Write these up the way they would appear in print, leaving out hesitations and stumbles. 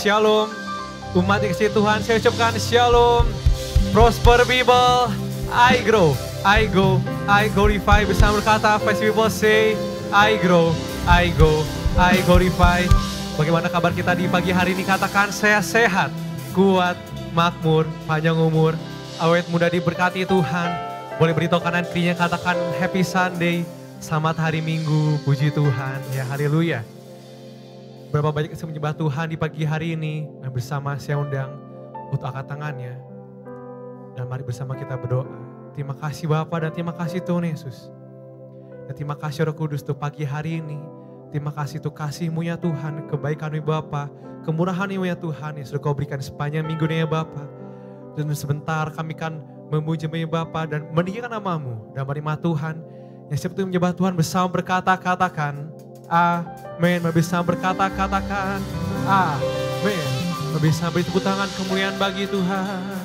Shalom, umat yang kasih Tuhan, saya ucapkan shalom. Prosper people, I grow, I go, I glorify. Bersama berkata, Face people say, I grow, I go, I glorify. Bagaimana kabar kita di pagi hari ini? Katakan, saya sehat, kuat, makmur, panjang umur, awet muda diberkati Tuhan. Boleh beritahu kanan kirinya, katakan Happy Sunday, selamat hari Minggu, puji Tuhan, ya haleluya. Berapa banyak yang menyembah Tuhan di pagi hari ini, dan bersama saya undang untuk angkat tangannya. Dan mari bersama kita berdoa. Terima kasih Bapa dan terima kasih Tuhan Yesus. Dan terima kasih Roh Kudus untuk pagi hari ini. Terima kasih untuk kasih-Mu ya Tuhan, kebaikan-Mu Bapa, kemurahan-Mu ya Tuhan yang sudah Kau berikan sepanjang minggu ini ya Bapa. Dan sebentar kami akan memuji-Mu ya Bapa dan meninggikan nama-Mu. Dan mari Tuhan yang seperti menyembah Tuhan bersama berkata, katakan amin. Bisa berkata, katakan amin. Bisa beri tepuk tangan kemuliaan bagi Tuhan.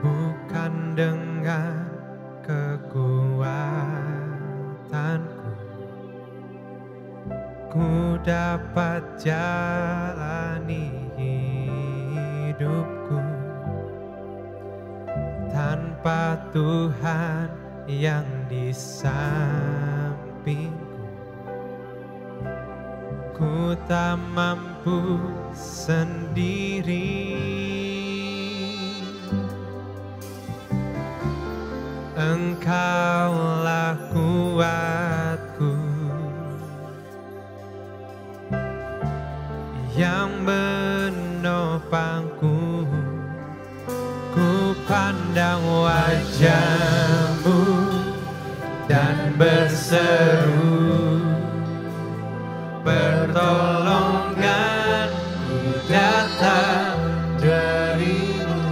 Bukan dengan kekuatanku ku dapat jalani hidupku tanpa Tuhan yang di sampingku. Ku tak mampu sendiri, Engkaulah kuatku yang menopangku. Ku pandang wajah-Mu dan berseru, pertolongan-Ku datang dari-Mu.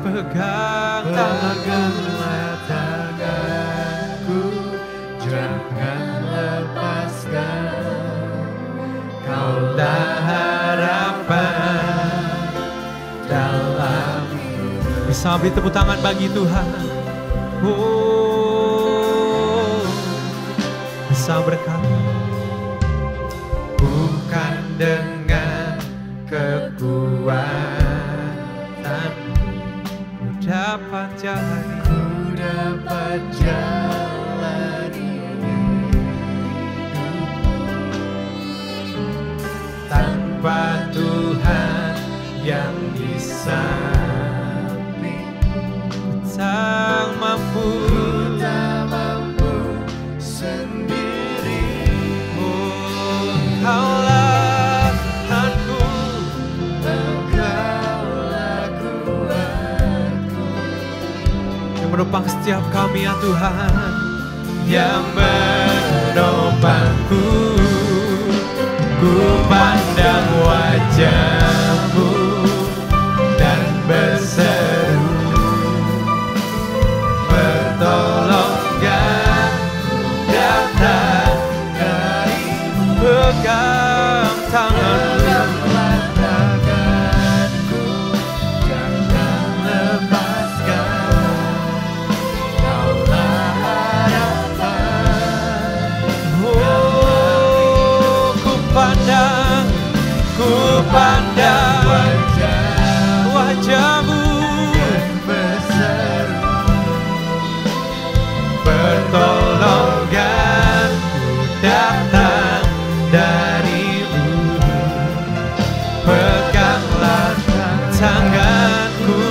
Pegang tanganku, jangan lepaskan. Kaulah harapan dalam hidup. Bisa beri tepuk tangan bagi Tuhan. Bisa berkata, bukan dengan kekuatan ku dapat jalani, tanpa Tuhan yang di sampingku. Tak mampu sendiri. Engkaulah Tuhanku, Engkaulah kuatku yang menopang setiap kami ya Tuhan, yang menopangku. Ku pandang wajah-Mu dan berseru, pertolongan-Ku datang dari-Mu. Pegang tangan-Ku, jangan lepaskan. Kaulah harapan. Ku pandang wajah-Mu dan berseru, pertolongan-Ku datang dari-Mu. Peganglah tanganku,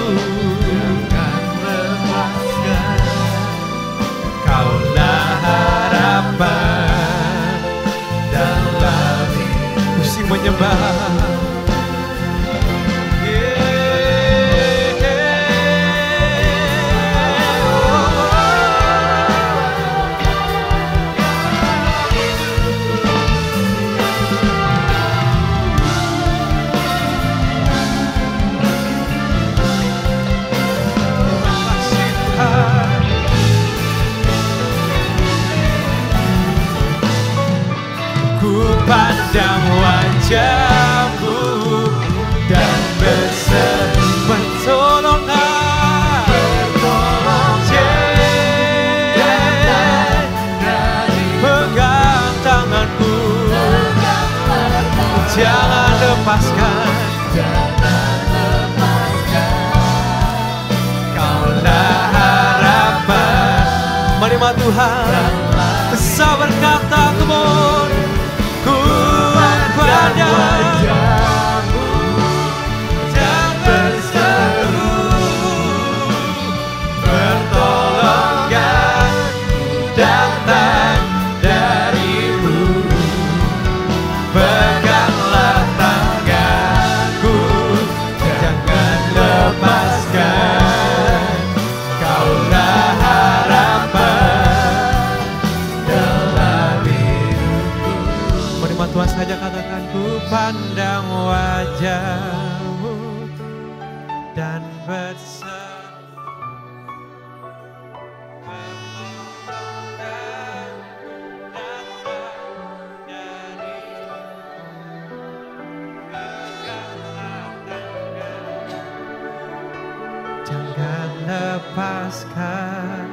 jangan lepaskan. Kaulah harapan menyembah. Pandang wajahmu dan berseru pertolongan, pegang tanganku, jangan lepaskan, Kaulah harapan. Menerima Tuhan, bisa berkata kemon. Wajahmu dan berseru pertolongan datang darimu, peganglah tanganku, jangan lepaskan, Kaulah harapan dalam hidupku. Menerima Tuhan saja, katakan ku pandang wajahmu dan berseru pertolongan datang darimu, peganglah tangan, jangan lepaskan,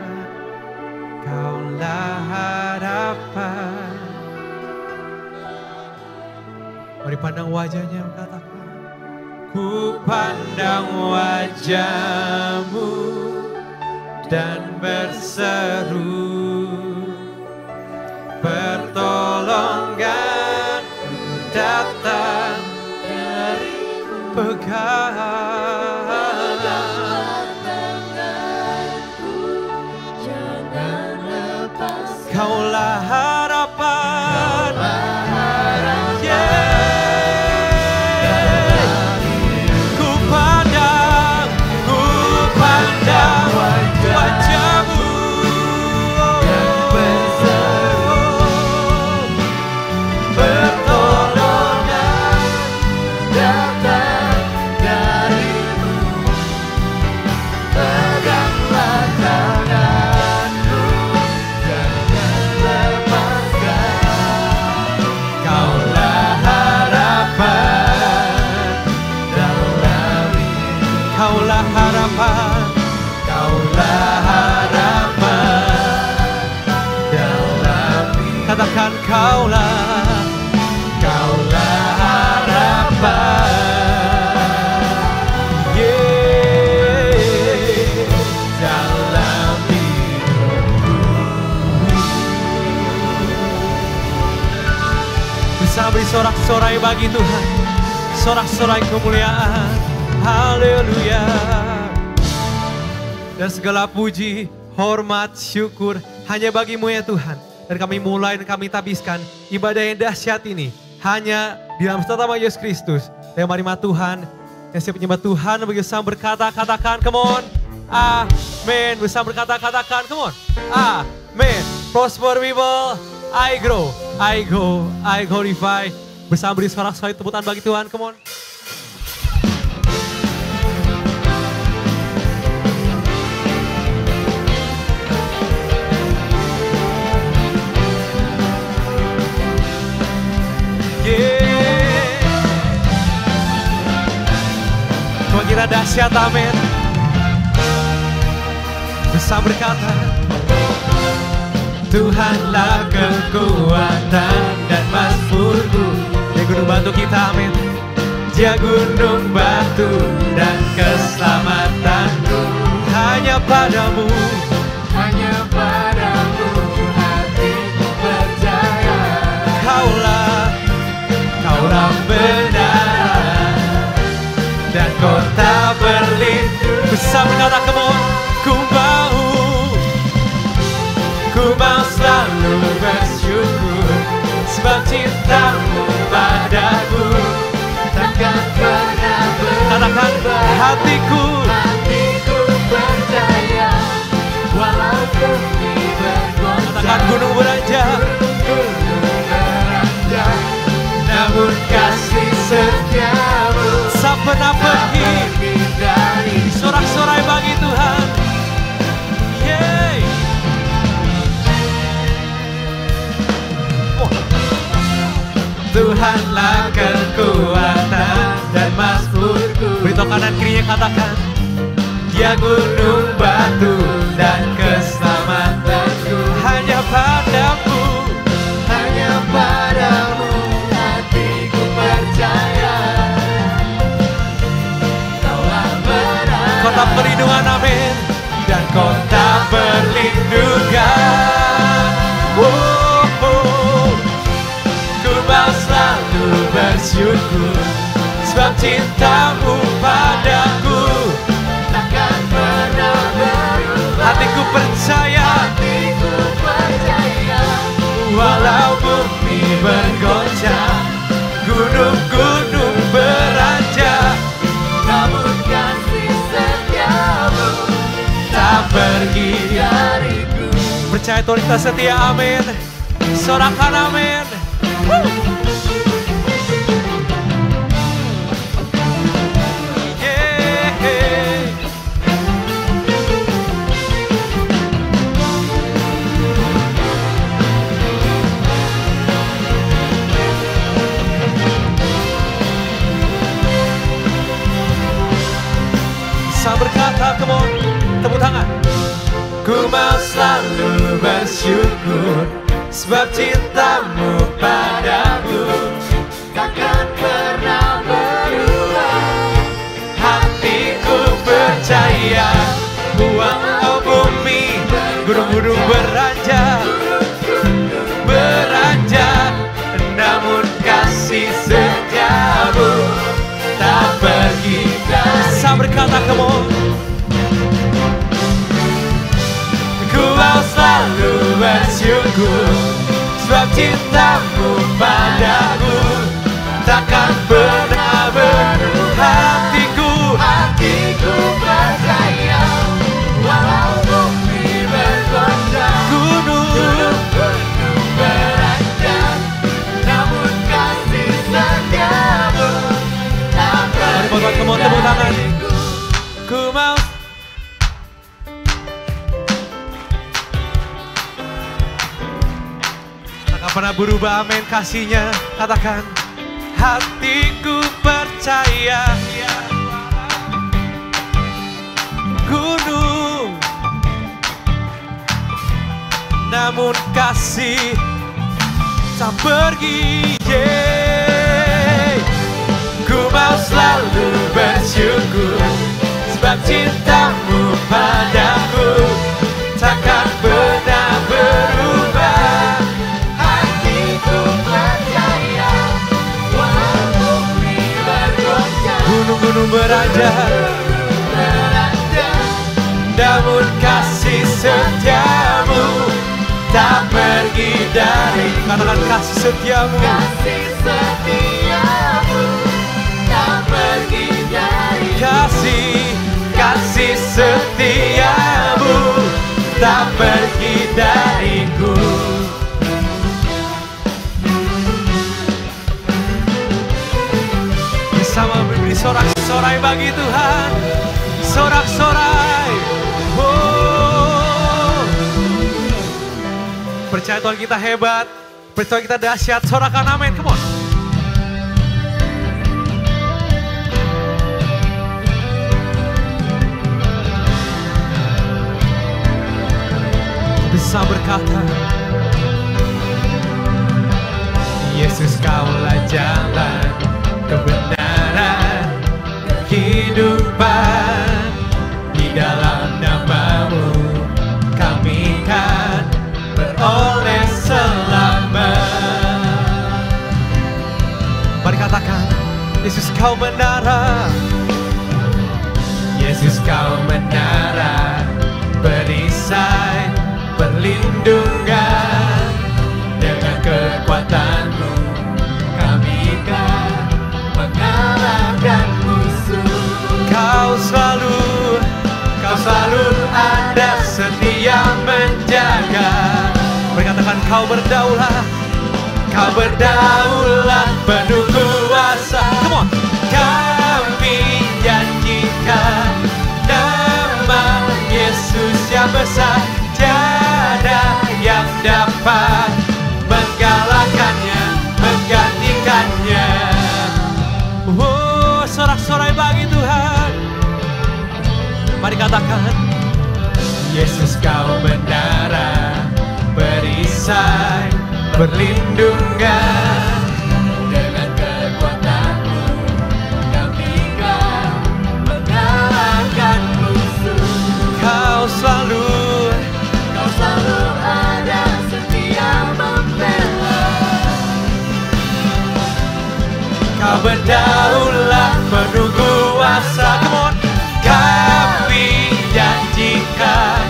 Kaulah harapan. Mari pandang wajahnya, katakan, ku pandang wajahmu dan berseru pertolongan datang darimu, peganglah tanganku, jangan lepaskan, Kaulah harapan. Katakan Kaulah harapan, dalam hidupku. Bisa beri sorak-sorai bagi Tuhan, sorak-sorai kemuliaan, haleluya. Dan segala puji, hormat, syukur hanya bagimu ya Tuhan. Dan kami mulai dan kami tabiskan ibadah yang dahsyat ini hanya di dalam nama Yesus Kristus. Dan mari Tuhan, yang siap menyembah Tuhan bersama berkata, katakan, come on, amin. Bersama berkata, katakan, come on, amin. Prosper people, I grow, I go, I glorify. Bersama beri sorak-sorai tepuk tangan bagi Tuhan, come on. Tuhan kira dahsyat, amin. Bisa berkata, Tuhanlah kekuatan dan mazmurku. Dia gunung batu kita, amin. Dia gunung batu dan keselamatanku. Hanya padamu, hanya padamu hatiku percaya. Kaulah benar dan kota berlindung. Bisa berkata, kemon, ku mau selalu bersyukur sebab cintamu padaku. Katakan hatiku percaya, walau bumi bergoncang. Katakan gunung beranjak, namun kasih setiamu tak pernah pergi. dari Sorak-sorai bagi Tuhan. Yeay. Tuhanlah kekuatan dan mazmurku. Beritahu kanan kirinya, katakan Dia gunung batu dan keselamatanku. hanya padamu. Hanya padamu hatiku percaya. Kaulah berada Kota perlindungan, amin. dan kota perlindungan. Ku mau selalu bersyukur sebab cintamu padaku takkan pernah berubah. Hatiku percaya, Hatiku percaya, walau bumi bergoncang, gunung-gunung beranjak, namun kasih setiamu tak pergi dariku. percaya Tuhan kita setia, amin. Sorakan amin. Yeay. Bisa berkata, come on, tepuk tangan. Ku mau selalu bersyukur sebab cintamu padaku takkan pernah berubah. Hatiku percaya, walau bumi Gunung-gunung beranjak, beranjak, namun kasih setiamu tak pergi dari. bisa berkata, come on. Ku mau selalu bersyukur sebab cintamu padaku takkan pernah berubah. Hatiku percaya, walau bumi bergoncang, Gunung beranjak, namun kasih setiamu tak Mari buat pergi come on, tepuk tangan. dariku. ku mau. Takkan pernah berubah, amin. Kasihnya, katakan hatiku percaya. Gunung namun kasih tak pergi. Yeay. Ku mau selalu bersyukur sebab cintamu padaku takkan pernah berubah. Hatiku percaya, walau bumi bergoncang, Gunung-gunung beranjak, namun kasih setiamu tak pergi dari. katakan kasih setiamu. Kasih setiamu tak pergi dari. Kasih setiamu tak pergi dariku. Bersama beri sorak-sorai bagi Tuhan. Sorak-sorai. Oh. Percaya Tuhan kita hebat. Percaya kita dahsyat. Sorakan amin. Come on. Bisa berkata, Yesus kaulah jalan, kebenaran, kehidupan. Di dalam namamu kami kan beroleh selamat. mari katakan, Yesus kau menara. Yesus kau menara, perisai, perlindungan. Dengan kekuatanmu kami kan mengalahkan musuh. berdaulat, kau berdaulat penuh kuasa. Come on. Kami janjikan nama Yesus yang besar, tiada yang dapat mengalahkannya, menggantikannya. Oh, sorak-sorai bagi Tuhan. Mari katakan, Yesus kau menara, perisai, perlindungan. Dengan kekuatanmu kami kan mengalahkan musuh. Kau selalu ada setia membela. Kau berdaulat penuh kuasa. Come on. Kami janjikan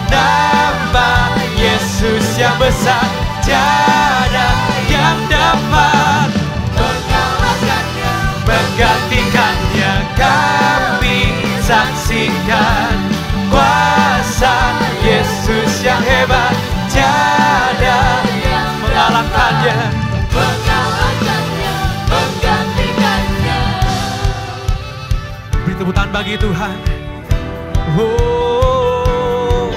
nama Yesus yang besar, tiada yang dapat mengalahkannya, menggantikannya. Kami saksikan kuasa Yesus yang hebat, tiada yang mengalahkannya, menggantikannya. Beri tepuk tangan bagi Tuhan. Oh,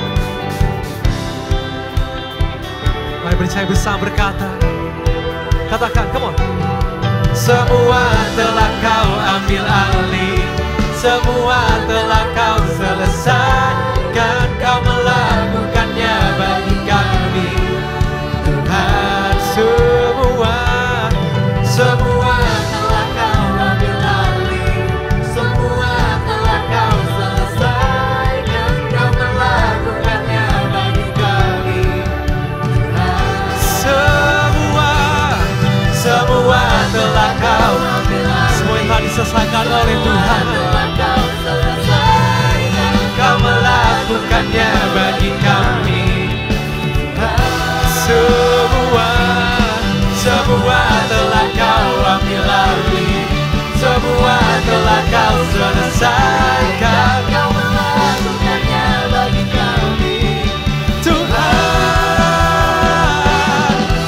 mari percaya bersama berkata, katakan, come on. Semua telah kau ambil alih, semua telah kau selesaikan, kau melakukannya bagi kami. Tuhan, semua telah kau ambil alih, semua telah kau selesaikan, kau melakukannya bagi kami. Semua telah kau ambil alih, semua yang telah diselesaikan oleh Tuhan, kau melakukannya bagi kami. Semua telah kau ambil alih, semua telah kau selesaikan, kau melakukannya bagi kami. Tuhan,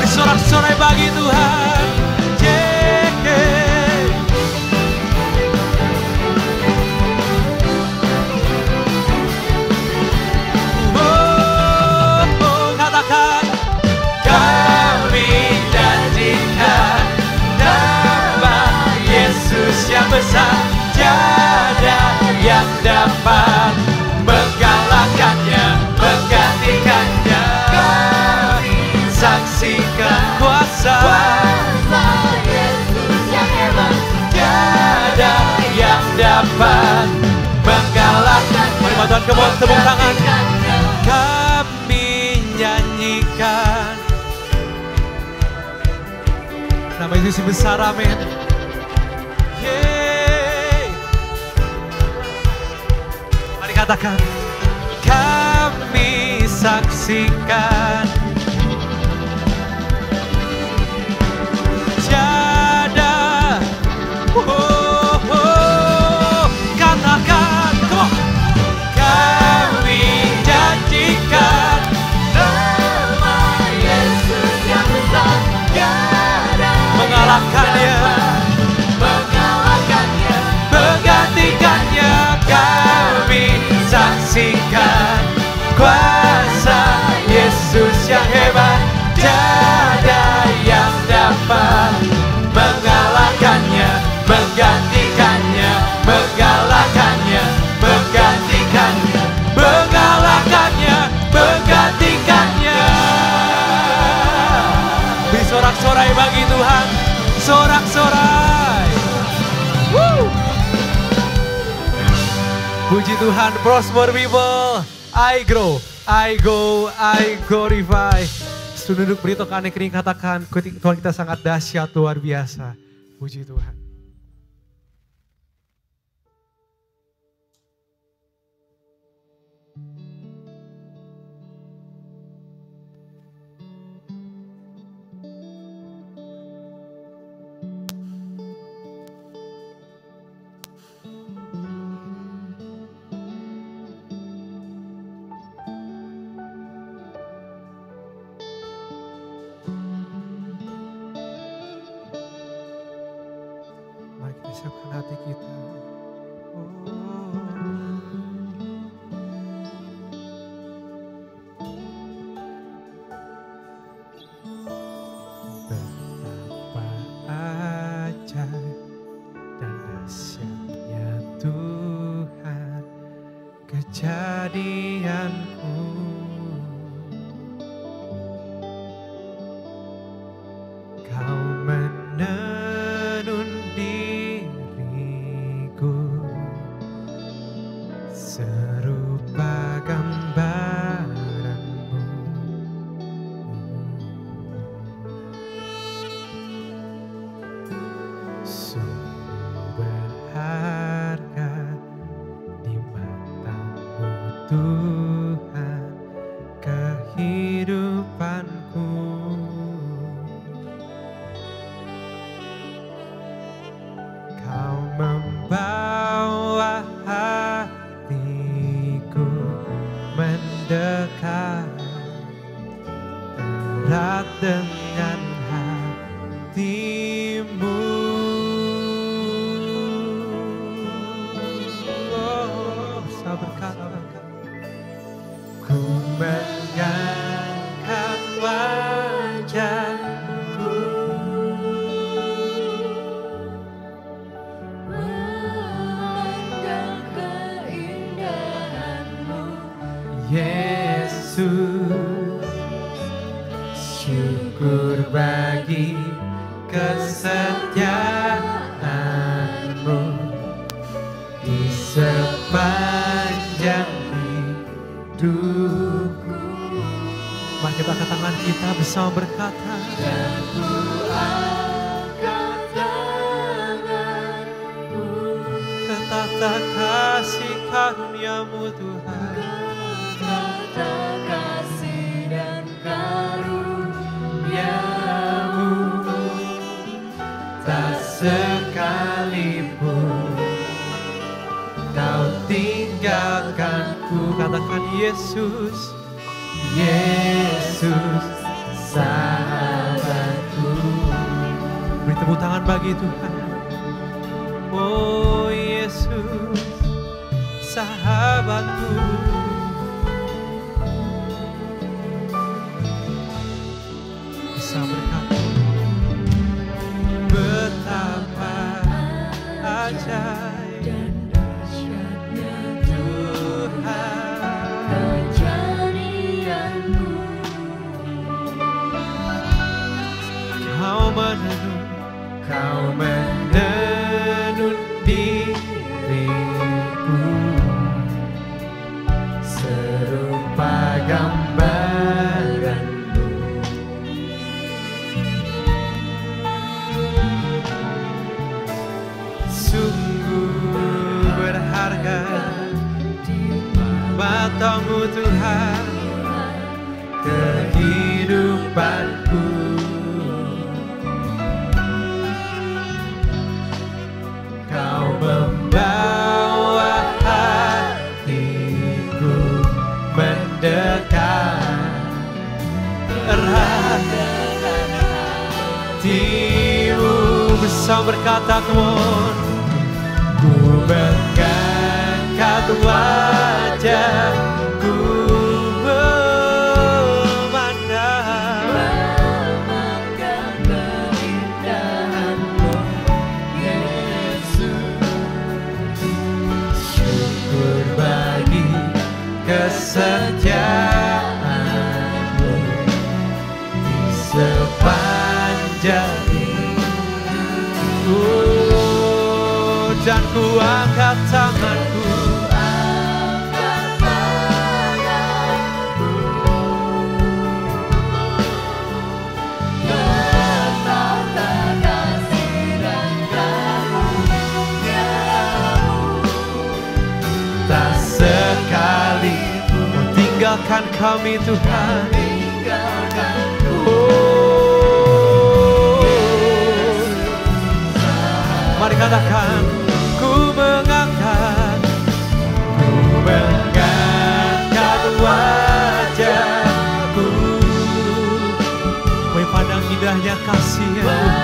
bersorak-sorai bagi Tuhan. Yang besar, tiada yang dapat mengalahkannya, menggantikannya. Kami saksikan kuasa Yesus yang hebat, tiada yang dapat mengalahkan. Mari bantuan kebun, tepuk tangan. Kami nyanyikan nama Yesus yang besar, amin. Mari katakan, kami saksikan tiada. Katakan, come on. Kami janjikan nama Yesus yang besar, tiada mengalahkannya, menggantikannya. Kami saksikan kuasa Yesus yang hebat, tiada yang dapat mengalahkannya, menggantikannya, mengalahkannya, menggantikannya, mengalahkannya, menggantikannya. Bersorak-sorai bagi Tuhan, sorak-sorai. Puji Tuhan, prosper people, I grow, I go, I glorify. Duduk beri tokan kering, katakan, Tuhan kita sangat dahsyat, luar biasa. Puji Tuhan. Tancapkan hati kita. Betapa ajaib dan dahsyatnya Tuhan kejadianku. Kau menenun diriku serupa gambaranmu. Sungguh berharga di matamu Tuhan kehidupanku. Kau membawa hatiku mendekat erat dengan hatimu. Oh, bisa berkata, ku mengangkat wajahku memandang keindahanmu, Yesus. Syukur bagi kesetiaanmu di sepanjang hidupku. Mari kita angkat tangan kita bersama berkata, dan ku angkat tanganku, kata kasih karuniamu Tuhan. kata kasih dan karuniamu, Tak sekalipun kau tinggalkanku. Katakan Yesus, Yesus sahabatku. Beri tepuk tangan bagi Tuhan. Oh Yesus sahabatku. Bisa berkata, betapa ajaib dan dahsyatnya Tuhan. kejadianmu. Kau menenun diriku serupa gambaranmu. Sungguh berharga matamu Tuhan kehidupanku. Kau membawa hatiku mendekat erat hatimu. Bersama berkata, come on. Ku mengangkat wajahku Memandang keindahanmu, Yesus. syukur bagi kesetiaanmu di sepanjang hidupku. Dan ku angkat tanganku, Angkat tanganku, betapa kasih dan karuniamu, tak sekalipun kau tinggalkan kami Tuhan. tinggalkanku. Mari katakan, ku mengangkat wajahku. Kau pandang indahnya kasih ya Tuhan.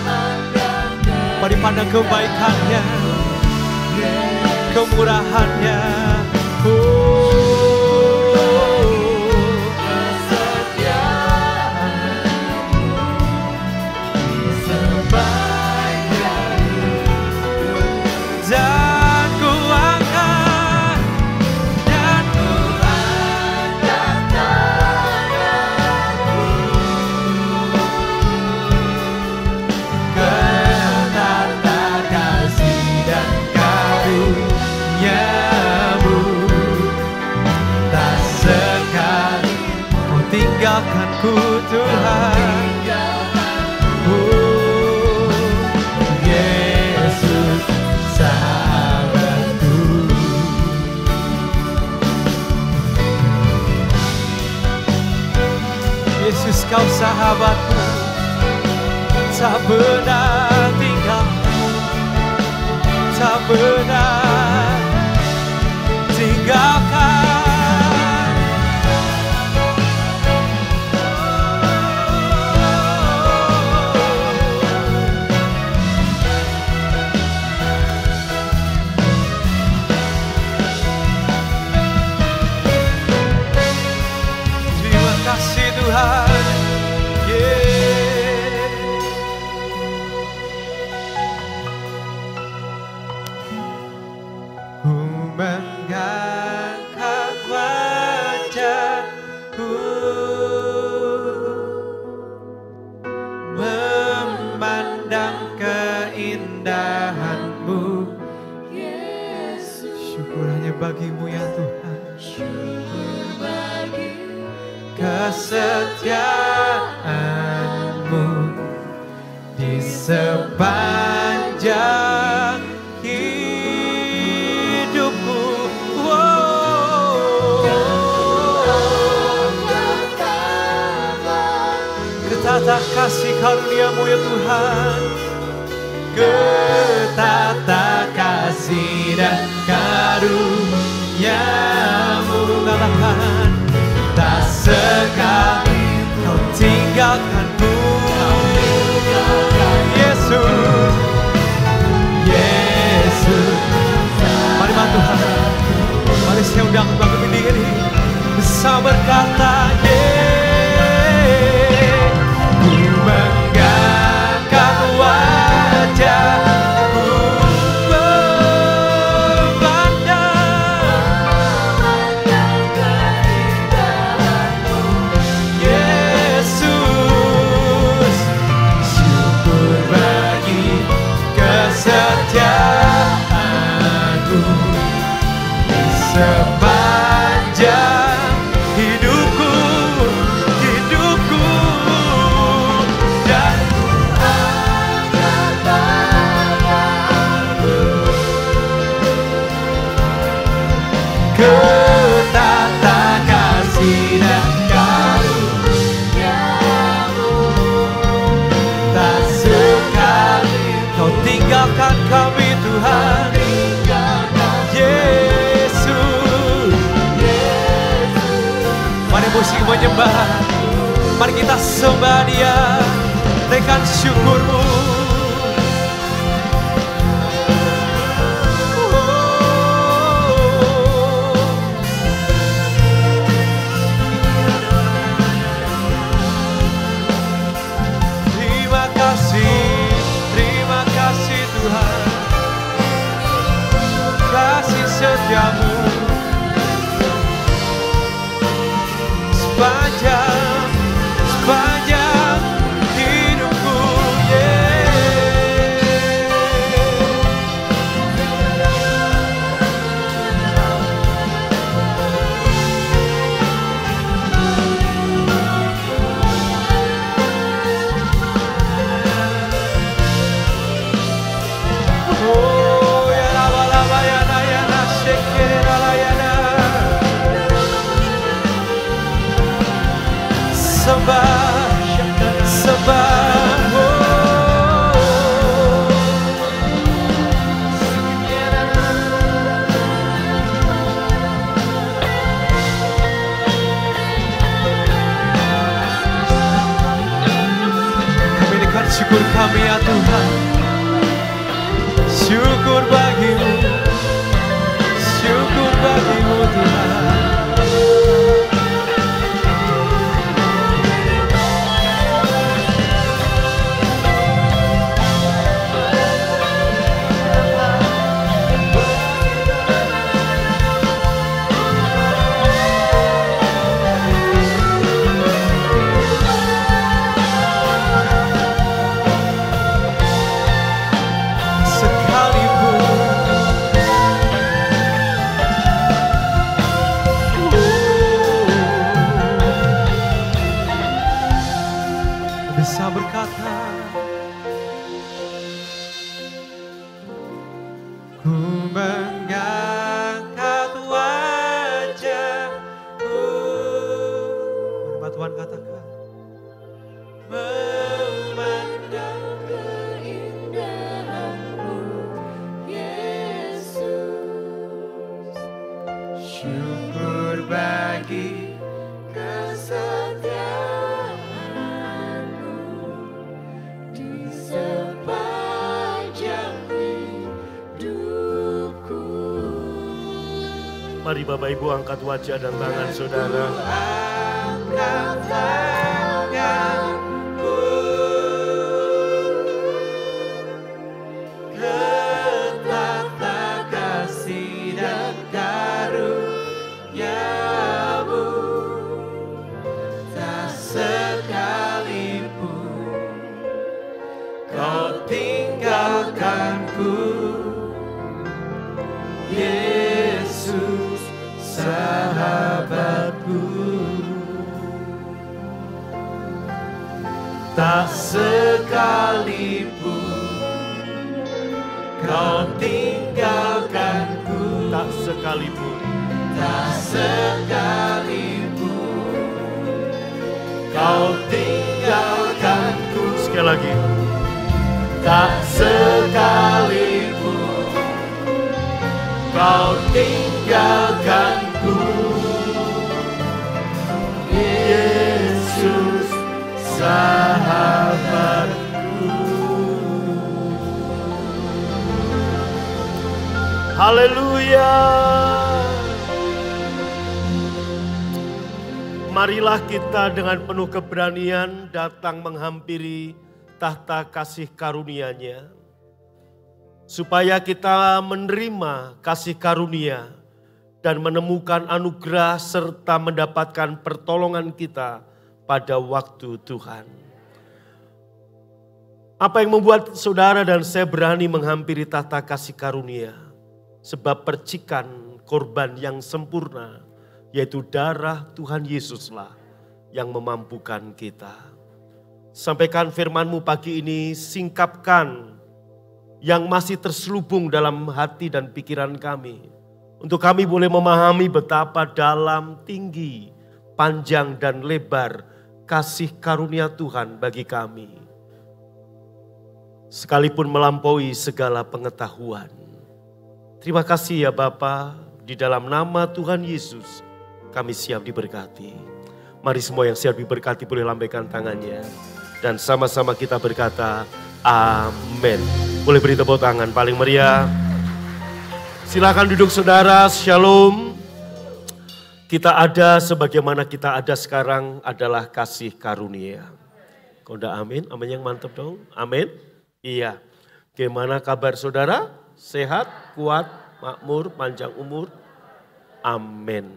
Memandang Mari pandang kebaikannya, kemurahannya. Dan ku angkat ke tata kasih dan karuniamu. Tak sekali kau tinggalkanku Tuhan. Yesus sahabatku. Yesus kau sahabatku, tak pernah tinggal, tak pernah tinggalkan. Terima kasih Tuhan. Ku mengangkat wajahku, memandang keindahan-Mu. Syukur hanya bagi-Mu ya Tuhan. Kesetiaan-Mu di sepanjang hidupku. Ketata kasih karunia-Mu ya Tuhan, ketata kasih dan karunia-Mu. Katakan, tak sekali kau tinggalkanku. Yesus, Yesus. Mari Tuhan, mari saya undang bangkit berdiri bersama berkata, ku mengangkat wajahku, memandang keindahan-Mu. Yesus, syukur bagi kesetiaan-Mu di sepanjang hidupku, hidupku. Dan ku angkat tanganku ke tata kasih dan karunia-Mu. Tak sekali kau tinggalkan kami Tuhan. Yesus, mari musik menyembah, mari kita sembah Dia dengan syukur-Mu. Terima kasih Tuhan, kasih setiamu sepanjang hidupku. Oh ya laba ya na shekere la ya na. Sembah, sembah, kami dekat syukur kami ya Tuhan. Syukur bagimu, syukur bagimu Tuhan. Bisa berkata, ku mengangkat wajahku. Mari Tuhan katakan, memandang Keindahan-Mu, Yesus. syukur bagi Kesetiaan-Mu di sepanjang hidupku. Mari Bapak Ibu angkat wajah dan tangan saudara. angkat tanganku ke tata kasih dan karunia-Mu, tak sekalipun Kau tinggalkanku, Yesus sahabatku. Tak sekalipun Kau tinggalkanku, Tak sekalipun tak sekalipun Kau tinggalkanku, sekali lagi. tak sekalipun Kau tinggalkanku, Yesus sahabatku. Haleluya. Marilah kita dengan penuh keberanian datang menghampiri tahta kasih karunia-Nya, supaya kita menerima kasih karunia dan menemukan anugerah serta mendapatkan pertolongan kita pada waktu Tuhan. Apa yang membuat saudara dan saya berani menghampiri tahta kasih karunia? Sebab percikan korban yang sempurna, yaitu darah Tuhan Yesuslah yang memampukan kita. Sampaikan firman-Mu pagi ini, singkapkan yang masih terselubung dalam hati dan pikiran kami. Untuk kami boleh memahami betapa dalam, tinggi, panjang dan lebar kasih karunia Tuhan bagi kami. Sekalipun melampaui segala pengetahuan. Terima kasih ya Bapa, di dalam nama Tuhan Yesus kami siap diberkati. Mari semua yang siap diberkati boleh lambaikan tangannya. Dan sama-sama kita berkata, amin. Boleh beri tepuk tangan paling meriah. Silakan duduk saudara, shalom. Kita ada sebagaimana kita ada sekarang adalah kasih karunia. Kau udah amin? Amin yang mantap dong. Amin? Iya. Gimana kabar saudara? Sehat, kuat, makmur, panjang umur? Amin.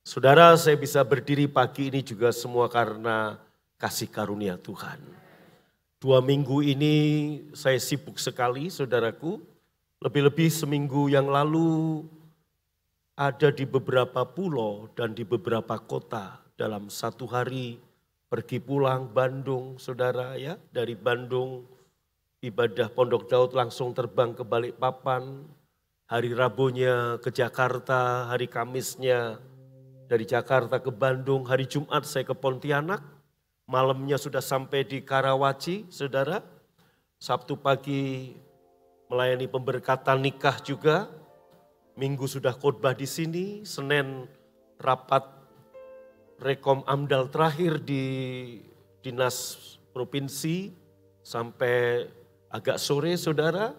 Saudara, saya bisa berdiri pagi ini juga semua karena kasih karunia Tuhan. 2 minggu ini saya sibuk sekali saudaraku. Lebih-lebih seminggu yang lalu ada di beberapa pulau dan di beberapa kota dalam satu hari pergi pulang Bandung saudara ya. Dari Bandung ibadah Pondok Daud langsung terbang ke Balikpapan. Hari Rabunya ke Jakarta, hari Kamisnya dari Jakarta ke Bandung, hari Jumat saya ke Pontianak. Malamnya sudah sampai di Karawaci, saudara. Sabtu pagi melayani pemberkatan nikah juga. Minggu sudah khotbah di sini. Senin rapat Rekom Amdal terakhir di Dinas Provinsi. Sampai agak sore, saudara.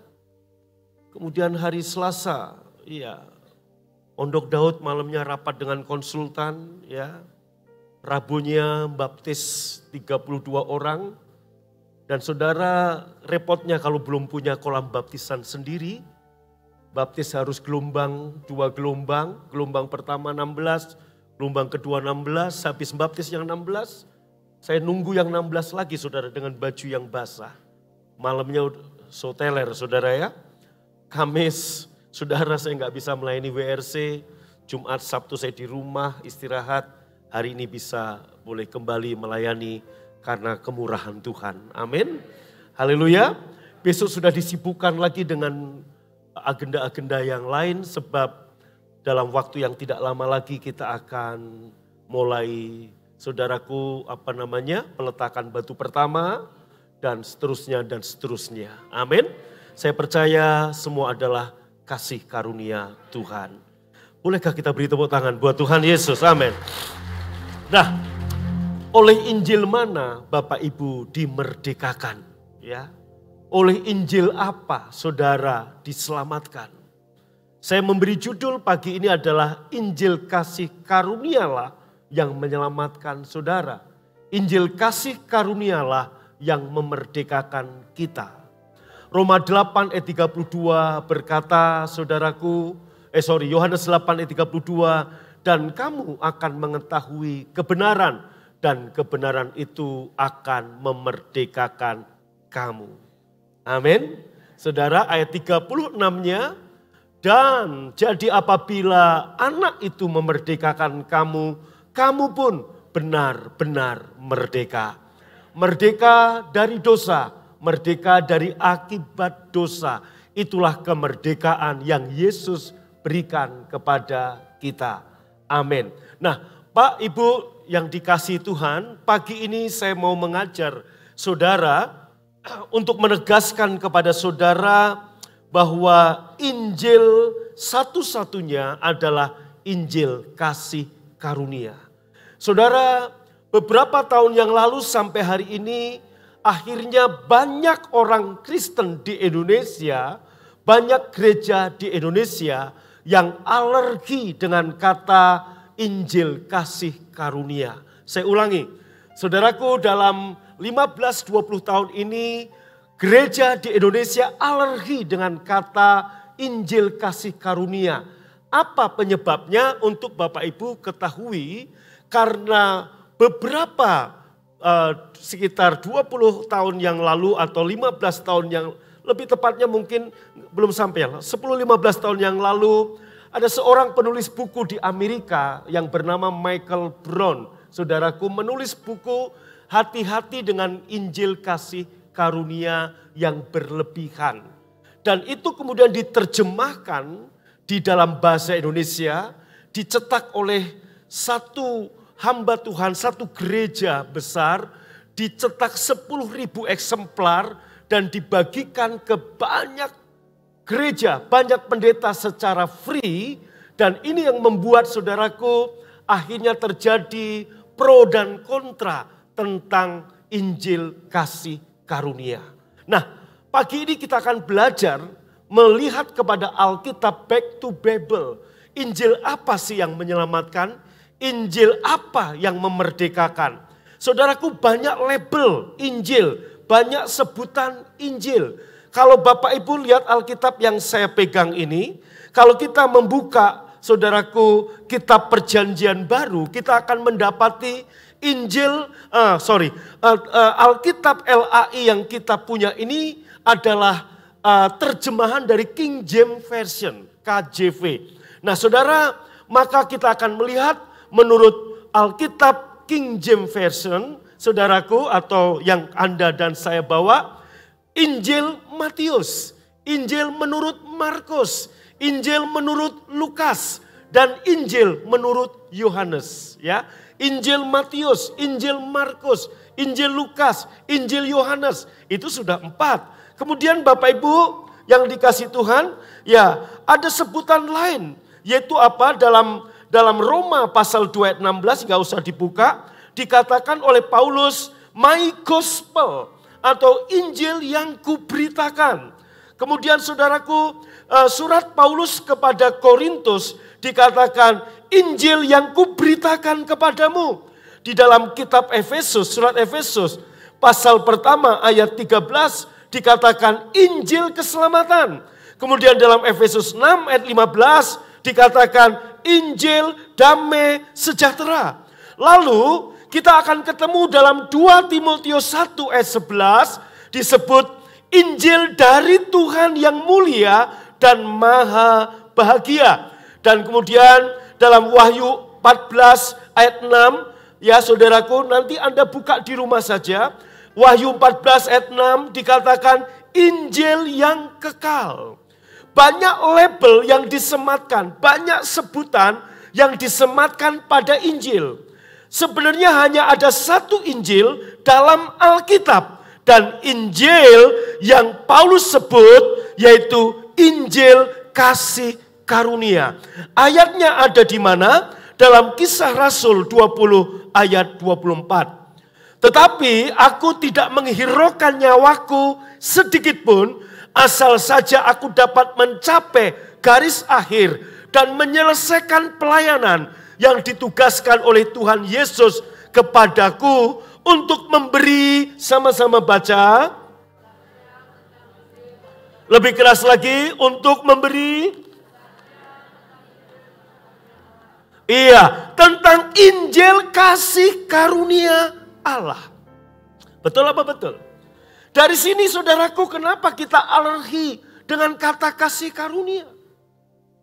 Kemudian hari Selasa, iya, Pondok Daud malamnya rapat dengan konsultan, ya. Rabunya baptis 32 orang. Dan saudara, repotnya kalau belum punya kolam baptisan sendiri, baptis harus gelombang, 2 gelombang. Gelombang pertama 16, gelombang kedua 16, habis baptis yang 16. Saya nunggu yang 16 lagi saudara dengan baju yang basah. Malamnya soteler saudara ya. Kamis, saudara saya nggak bisa melayani WRC. Jumat, Sabtu saya di rumah istirahat. Hari ini bisa boleh kembali melayani karena kemurahan Tuhan. Amin. Haleluya. Besok sudah disibukkan lagi dengan agenda-agenda yang lain sebab dalam waktu yang tidak lama lagi kita akan mulai saudaraku peletakan batu pertama dan seterusnya dan seterusnya. Amin. Saya percaya semua adalah kasih karunia Tuhan. Bolehkah kita beri tepuk tangan buat Tuhan Yesus? Amin. Nah, oleh Injil mana Bapak Ibu dimerdekakan? Ya. Oleh Injil apa saudara diselamatkan? Saya memberi judul pagi ini adalah Injil kasih karunialah yang menyelamatkan saudara. Injil kasih karunialah yang memerdekakan kita. Roma 8 ayat 32 berkata Yohanes 8 ayat 32, dan kamu akan mengetahui kebenaran dan kebenaran itu akan memerdekakan kamu. Amin. Saudara, ayat 36-nya, dan jadi apabila anak itu memerdekakan kamu, kamu pun benar-benar merdeka. Merdeka dari dosa, merdeka dari akibat dosa. Itulah kemerdekaan yang Yesus berikan kepada kita. Amin. Nah, Pak, Ibu yang dikasihi Tuhan, pagi ini saya mau mengajar saudara untuk menegaskan kepada saudara bahwa Injil satu-satunya adalah Injil kasih karunia. Saudara, beberapa tahun yang lalu sampai hari ini akhirnya banyak orang Kristen di Indonesia, banyak gereja di Indonesia yang alergi dengan kata Injil kasih karunia. Saya ulangi, saudaraku, dalam 15-20 tahun ini gereja di Indonesia alergi dengan kata Injil kasih karunia. Apa penyebabnya? Untuk Bapak Ibu ketahui, karena beberapa sekitar 20 tahun yang lalu atau 15 tahun yang lebih tepatnya mungkin belum sampai 10-15 tahun yang lalu, ada seorang penulis buku di Amerika yang bernama Michael Brown. Saudaraku, menulis buku Hati-hati dengan Injil kasih karunia yang berlebihan. Dan itu kemudian diterjemahkan di dalam bahasa Indonesia, dicetak oleh satu hamba Tuhan, satu gereja besar, dicetak 10.000 eksemplar dan dibagikan ke banyak gereja, banyak pendeta secara free. Dan ini yang membuat saudaraku akhirnya terjadi pro dan kontra tentang Injil kasih karunia. Nah, pagi ini kita akan belajar melihat kepada Alkitab, back to Bible. Injil apa sih yang menyelamatkan? Injil apa yang memerdekakan? Saudaraku, banyak label Injil, banyak sebutan Injil. Kalau Bapak Ibu lihat Alkitab yang saya pegang ini, kalau kita membuka, saudaraku, kitab Perjanjian Baru, kita akan mendapati Alkitab LAI yang kita punya ini adalah terjemahan dari King James Version, KJV. Nah saudara, maka kita akan melihat menurut Alkitab King James Version, saudaraku, atau yang Anda dan saya bawa, Injil Matius, Injil menurut Markus, Injil menurut Lukas, dan Injil menurut Yohanes. Ya, Injil Matius, Injil Markus, Injil Lukas, Injil Yohanes, itu sudah 4. Kemudian Bapak Ibu yang dikasih Tuhan, ya ada sebutan lain, yaitu apa? Dalam Roma pasal 2 ayat 16, gak usah dibuka, dikatakan oleh Paulus, my gospel, atau Injil yang kuberitakan. Kemudian saudaraku, surat Paulus kepada Korintus dikatakan, Injil yang kuberitakan kepadamu. Di dalam kitab Efesus, surat Efesus, pasal pertama ayat 13 dikatakan Injil keselamatan. Kemudian dalam Efesus 6 ayat 15 dikatakan Injil damai sejahtera. Lalu kita akan ketemu dalam 2 Timotius 1 ayat 11 disebut Injil dari Tuhan yang mulia dan maha bahagia. Dan kemudian dalam Wahyu 14 ayat 6, ya saudaraku, nanti Anda buka di rumah saja. Wahyu 14 ayat 6 dikatakan Injil yang kekal. Banyak label yang disematkan, banyak sebutan yang disematkan pada Injil. Sebenarnya hanya ada satu Injil dalam Alkitab. Dan Injil yang Paulus sebut yaitu Injil kasih karunia. Ayatnya ada di mana? Dalam Kisah Rasul 20 ayat 24. Tetapi aku tidak menghiraukan nyawaku sedikit pun, asal saja aku dapat mencapai garis akhir dan menyelesaikan pelayanan yang ditugaskan oleh Tuhan Yesus kepadaku untuk memberi, sama-sama baca. Lebih keras lagi, untuk memberi. Iya, tentang Injil kasih karunia Allah. Betul apa betul? Dari sini saudaraku, kenapa kita alergi dengan kata kasih karunia?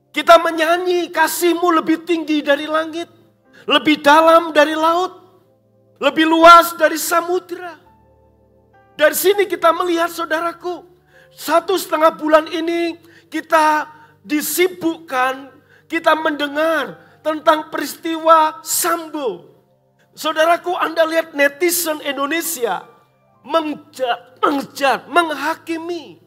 Kita menyanyi kasih-Mu lebih tinggi dari langit, lebih dalam dari laut, lebih luas dari samudra. Dari sini kita melihat saudaraku, 1,5 bulan ini kita disibukkan, kita mendengar tentang peristiwa Sambo. Saudaraku, Anda lihat netizen Indonesia menghujat, menghakimi.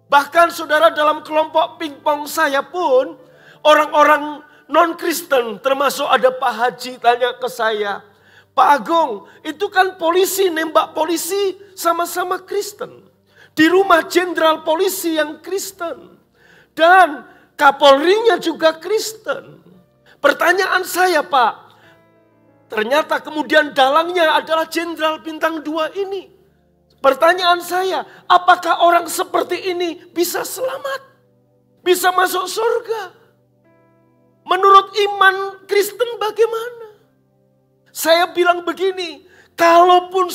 Bahkan saudara, dalam kelompok pingpong saya pun, orang-orang non-Kristen, termasuk ada Pak Haji tanya ke saya, Pak Agung, itu kan polisi nembak polisi sama-sama Kristen. Di rumah jenderal polisi yang Kristen. Dan Kapolrinya juga Kristen. Pertanyaan saya, Pak, ternyata kemudian dalangnya adalah jenderal bintang 2 ini. Pertanyaan saya, apakah orang seperti ini bisa selamat? Bisa masuk surga? Menurut iman Kristen bagaimana? Saya bilang begini, kalaupun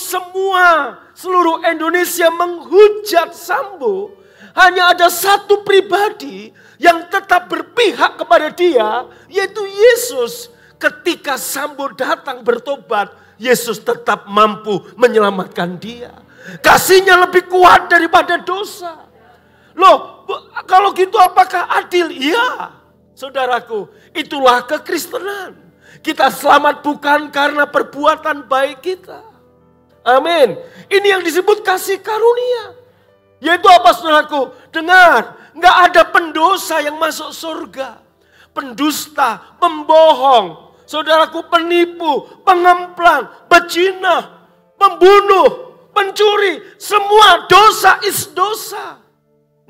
seluruh Indonesia menghujat Sambo, hanya ada satu pribadi yang tetap berpihak kepada dia, yaitu Yesus. Ketika Sambo datang bertobat, Yesus tetap mampu menyelamatkan dia. Kasihnya lebih kuat daripada dosa. Loh, kalau gitu apakah adil? Iya, saudaraku, itulah kekristenan. Kita selamat bukan karena perbuatan baik kita. Amin. Ini yang disebut kasih karunia. Yaitu apa, saudaraku? Dengar, nggak ada pendosa yang masuk surga. Pendusta, pembohong, saudaraku, penipu, pengemplang, pezina, pembunuh, pencuri, semua dosa is dosa.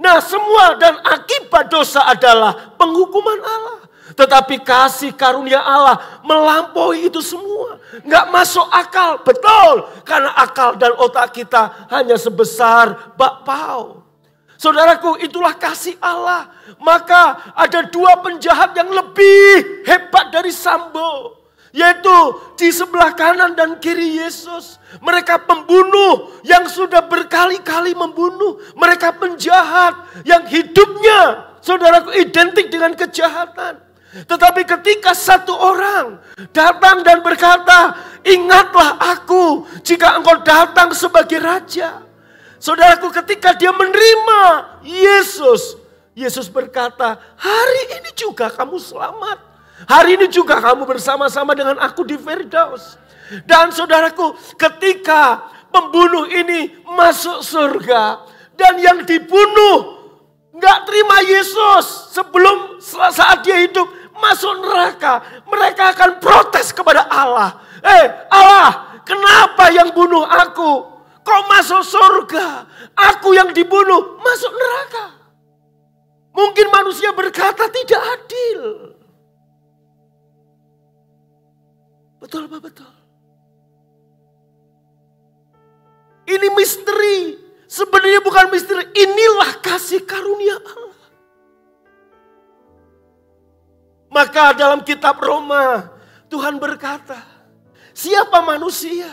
Nah, semua dan akibat dosa adalah penghukuman Allah. Tetapi kasih karunia Allah melampaui itu semua. Nggak masuk akal, betul. Karena akal dan otak kita hanya sebesar bakpao. Saudaraku, itulah kasih Allah. Maka ada 2 penjahat yang lebih hebat dari Sambo. Yaitu di sebelah kanan dan kiri Yesus. Mereka pembunuh yang sudah berkali-kali membunuh. Mereka penjahat yang hidupnya, saudaraku, identik dengan kejahatan. Tetapi ketika satu orang datang dan berkata, ingatlah aku jika engkau datang sebagai raja. Saudaraku, ketika dia menerima Yesus, Yesus berkata, hari ini juga kamu selamat. Hari ini juga kamu bersama-sama dengan aku di Firdaus. Dan saudaraku, ketika pembunuh ini masuk surga dan yang dibunuh nggak terima Yesus sebelum saat dia hidup masuk neraka, mereka akan protes kepada Allah. Allah, kenapa yang bunuh aku? Kok kok masuk surga? Aku yang dibunuh masuk neraka. Mungkin manusia berkata tidak adil. Betul apa betul? Ini misteri. Sebenarnya bukan misteri. Inilah kasih karunia Allah. Maka dalam kitab Roma, Tuhan berkata, siapa manusia?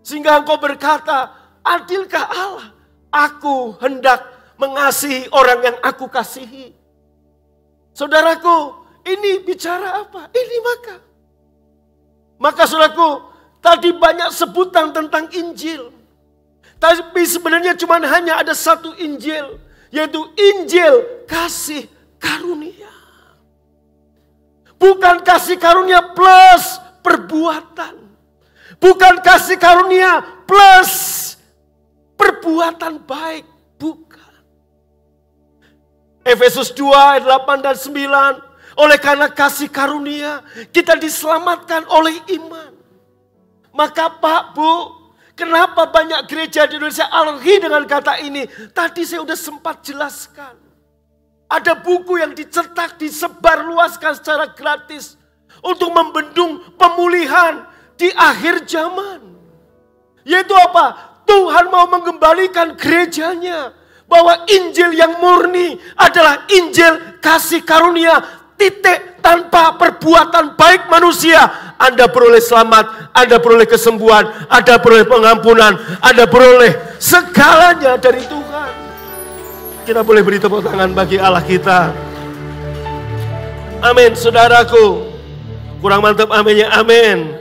Sehingga engkau berkata, adilkah Allah? Aku hendak mengasihi orang yang aku kasihi. Saudaraku, ini bicara apa? Ini maka saudaraku, tadi banyak sebutan tentang Injil. Tapi sebenarnya cuma hanya ada satu Injil, yaitu Injil kasih karunia. Bukan kasih karunia plus perbuatan. Bukan kasih karunia plus perbuatan baik. Bukan. Efesus 2 ayat 8 dan 9. Oleh karena kasih karunia, kita diselamatkan oleh iman. Maka Pak, Bu, kenapa banyak gereja di Indonesia alergi dengan kata ini? Tadi saya sudah sempat jelaskan. Ada buku yang dicetak, disebarluaskan secara gratis. Untuk membendung pemulihan di akhir zaman. Yaitu apa? Tuhan mau mengembalikan gerejanya. Bahwa Injil yang murni adalah Injil kasih karunia. Titik, tanpa perbuatan baik manusia. Anda beroleh selamat, Anda beroleh kesembuhan, Anda beroleh pengampunan, Anda beroleh segalanya dari Tuhan. Kita boleh beri tepuk tangan bagi Allah kita. Amin, saudaraku. Kurang mantap aminnya, amin.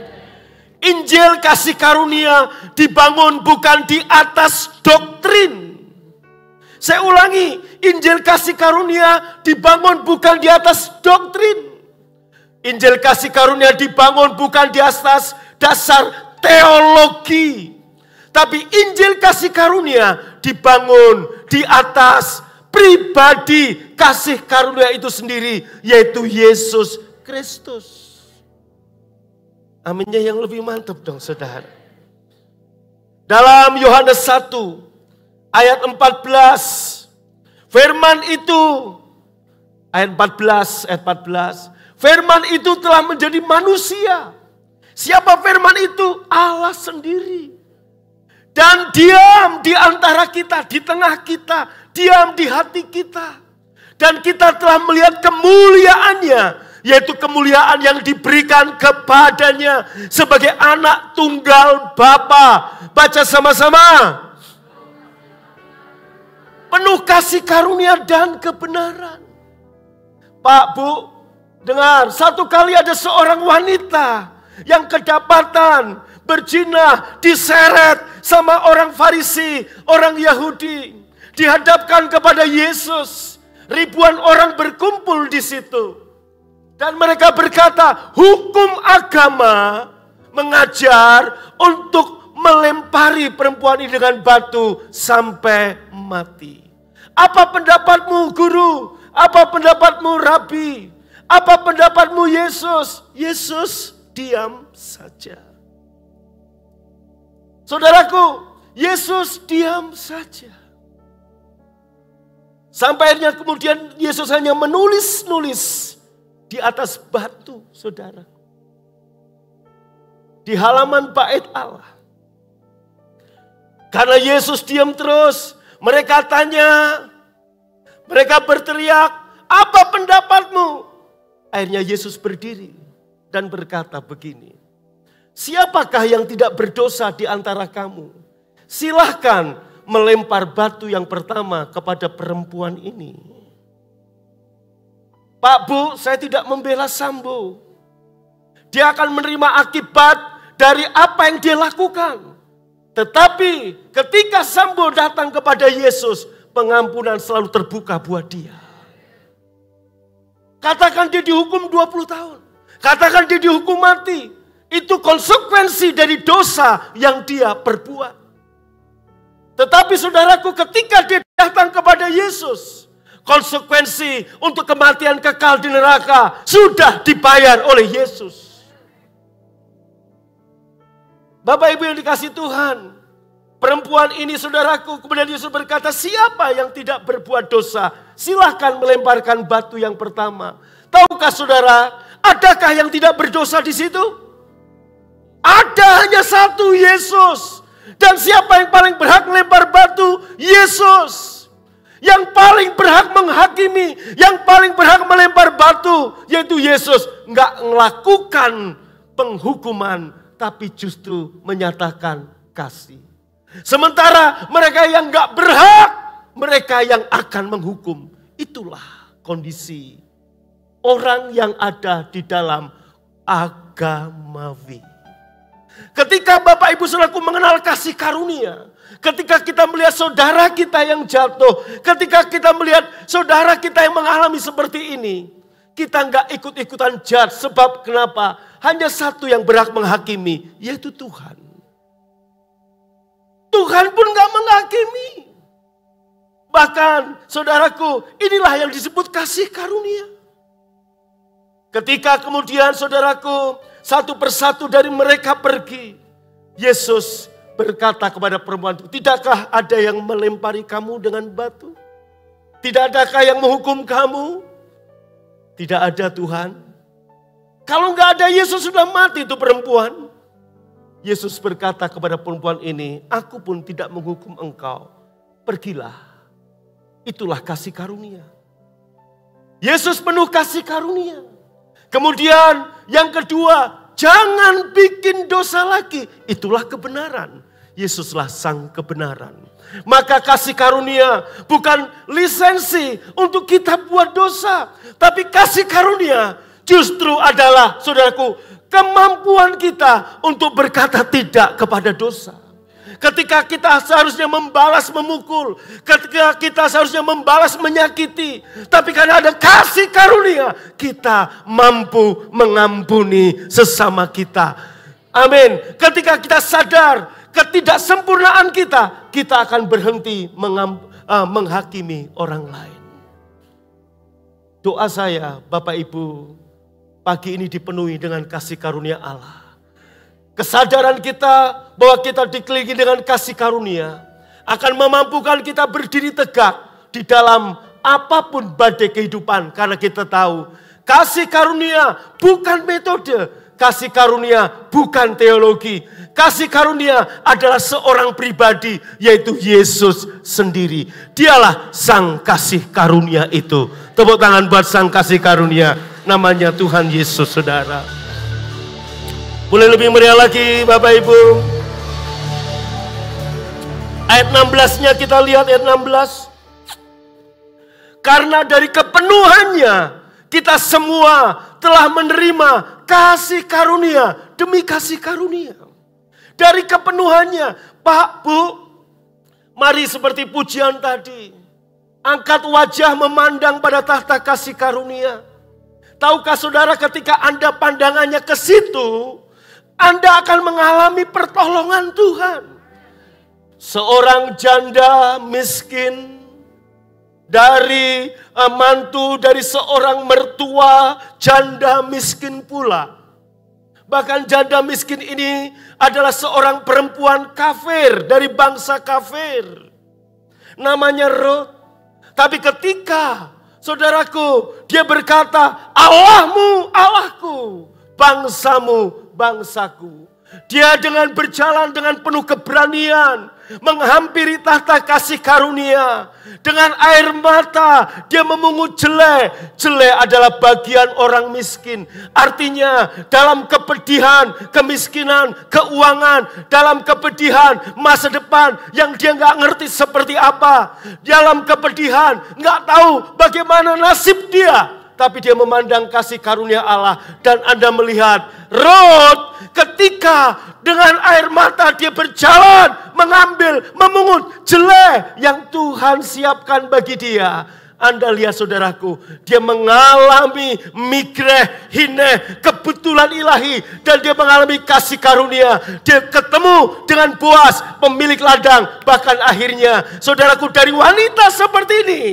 Injil kasih karunia dibangun bukan di atas doktrin. Saya ulangi, Injil kasih karunia dibangun bukan di atas doktrin. Injil kasih karunia dibangun bukan di atas dasar teologi. Tapi Injil kasih karunia dibangun di atas pribadi kasih karunia itu sendiri, yaitu Yesus Kristus. Aminnya yang lebih mantap dong saudara. Dalam Yohanes 1 ayat 14. Firman itu ayat 14. Firman itu telah menjadi manusia. Siapa firman itu? Allah sendiri. Dan diam di antara kita, di tengah kita, diam di hati kita. Dan kita telah melihat kemuliaannya. Yaitu kemuliaan yang diberikan kepadanya sebagai anak tunggal Bapa. Baca sama-sama. Penuh kasih karunia dan kebenaran. Pak, Bu, dengar. Satu kali ada seorang wanita yang kedapatan berzina, diseret sama orang Farisi, orang Yahudi. Dihadapkan kepada Yesus. Ribuan orang berkumpul di situ. Dan mereka berkata, hukum agama mengajar untuk melempari perempuan ini dengan batu sampai mati. Apa pendapatmu guru? Apa pendapatmu Rabi? Apa pendapatmu Yesus? Yesus diam saja. Saudaraku, Yesus diam saja. Sampai akhirnya kemudian Yesus hanya menulis-nulis di atas batu, saudara. Di halaman bait Allah. Karena Yesus diam terus, mereka tanya, mereka berteriak, apa pendapatmu? Akhirnya Yesus berdiri dan berkata begini, siapakah yang tidak berdosa di antara kamu? Silahkan melempar batu yang pertama kepada perempuan ini. Pak, Bu, saya tidak membela Sambo. Dia akan menerima akibat dari apa yang dia lakukan. Tetapi ketika Sambo datang kepada Yesus, pengampunan selalu terbuka buat dia. Katakan dia dihukum 20 tahun. Katakan dia dihukum mati. Itu konsekuensi dari dosa yang dia perbuat. Tetapi saudaraku, ketika dia datang kepada Yesus, konsekuensi untuk kematian kekal di neraka sudah dibayar oleh Yesus. Bapak Ibu yang dikasih Tuhan, Perempuan ini saudaraku, kemudian Yesus berkata, siapa yang tidak berbuat dosa? Silahkan melemparkan batu yang pertama. Tahukah saudara, adakah yang tidak berdosa di situ? Ada, hanya satu, Yesus. Dan siapa yang paling berhak melempar batu? Yesus. Yang paling berhak menghakimi, yang paling berhak melempar batu, yaitu Yesus. Enggak melakukan penghukuman, tapi justru menyatakan kasih. Sementara mereka yang enggak berhak, mereka yang akan menghukum. Itulah kondisi orang yang ada di dalam agamawi. Ketika Bapak Ibu Saudaraku mengenal kasih karunia, ketika kita melihat saudara kita yang jatuh, ketika kita melihat saudara kita yang mengalami seperti ini, kita enggak ikut-ikutan judge. Sebab kenapa? Hanya satu yang berhak menghakimi, yaitu Tuhan. Tuhan pun gak menghakimi. Bahkan saudaraku, inilah yang disebut kasih karunia. Ketika kemudian saudaraku, satu persatu dari mereka pergi, Yesus berkata kepada perempuan itu, tidakkah ada yang melempari kamu dengan batu? Tidak adakah yang menghukum kamu? Tidak ada, Tuhan. Kalau gak ada, Yesus sudah mati itu perempuan. Yesus berkata kepada perempuan ini, aku pun tidak menghukum engkau. Pergilah. Itulah kasih karunia. Yesus penuh kasih karunia. Kemudian yang kedua, jangan bikin dosa lagi. Itulah kebenaran. Yesuslah sang kebenaran. Maka kasih karunia bukan lisensi untuk kita buat dosa. Tapi kasih karunia justru adalah, saudaraku, kemampuan kita untuk berkata tidak kepada dosa. Ketika kita seharusnya membalas memukul, ketika kita seharusnya membalas menyakiti, tapi karena ada kasih karunia, kita mampu mengampuni sesama kita. Amin. Ketika kita sadar ketidaksempurnaan kita, kita akan berhenti menghakimi orang lain. Doa saya, Bapak Ibu, pagi ini dipenuhi dengan kasih karunia Allah. Kesadaran kita bahwa kita dikelilingi dengan kasih karunia akan memampukan kita berdiri tegak di dalam apapun badai kehidupan. Karena kita tahu kasih karunia bukan metode, kasih karunia bukan teologi. Kasih karunia adalah seorang pribadi, yaitu Yesus sendiri. Dialah sang kasih karunia itu. Tepuk tangan buat sang kasih karunia. Namanya Tuhan Yesus, saudara. Boleh lebih meriah lagi, Bapak Ibu. Ayat 16-nya kita lihat, ayat 16. Karena dari kepenuhannya, kita semua telah menerima kasih karunia demi kasih karunia. Dari kepenuhannya, Pak, Bu, mari seperti pujian tadi. Angkat wajah memandang pada tahta kasih karunia. Tahukah saudara, ketika Anda pandangannya ke situ, Anda akan mengalami pertolongan Tuhan. Seorang janda miskin dari mantu dari seorang mertua janda miskin pula. Bahkan janda miskin ini adalah seorang perempuan kafir dari bangsa kafir. Namanya Ruth. Tapi ketika saudaraku, dia berkata, Allahmu, Allahku, bangsamu, bangsaku. Dia dengan berjalan dengan penuh keberanian, menghampiri tahta kasih karunia. Dengan air mata, dia memungut jelai. Jelai adalah bagian orang miskin. Artinya, dalam kepedihan, kemiskinan, keuangan, dalam kepedihan, masa depan yang dia nggak ngerti seperti apa. Dalam kepedihan, nggak tahu bagaimana nasib dia. Tapi dia memandang kasih karunia Allah. Dan Anda melihat Ruth ketika dengan air mata dia berjalan, mengambil, memungut jelai yang Tuhan siapkan bagi dia. Anda lihat saudaraku, dia mengalami migreh, hineh, kebetulan ilahi. Dan dia mengalami kasih karunia. Dia ketemu dengan Boas, pemilik ladang. Bahkan akhirnya, saudaraku, dari wanita seperti ini,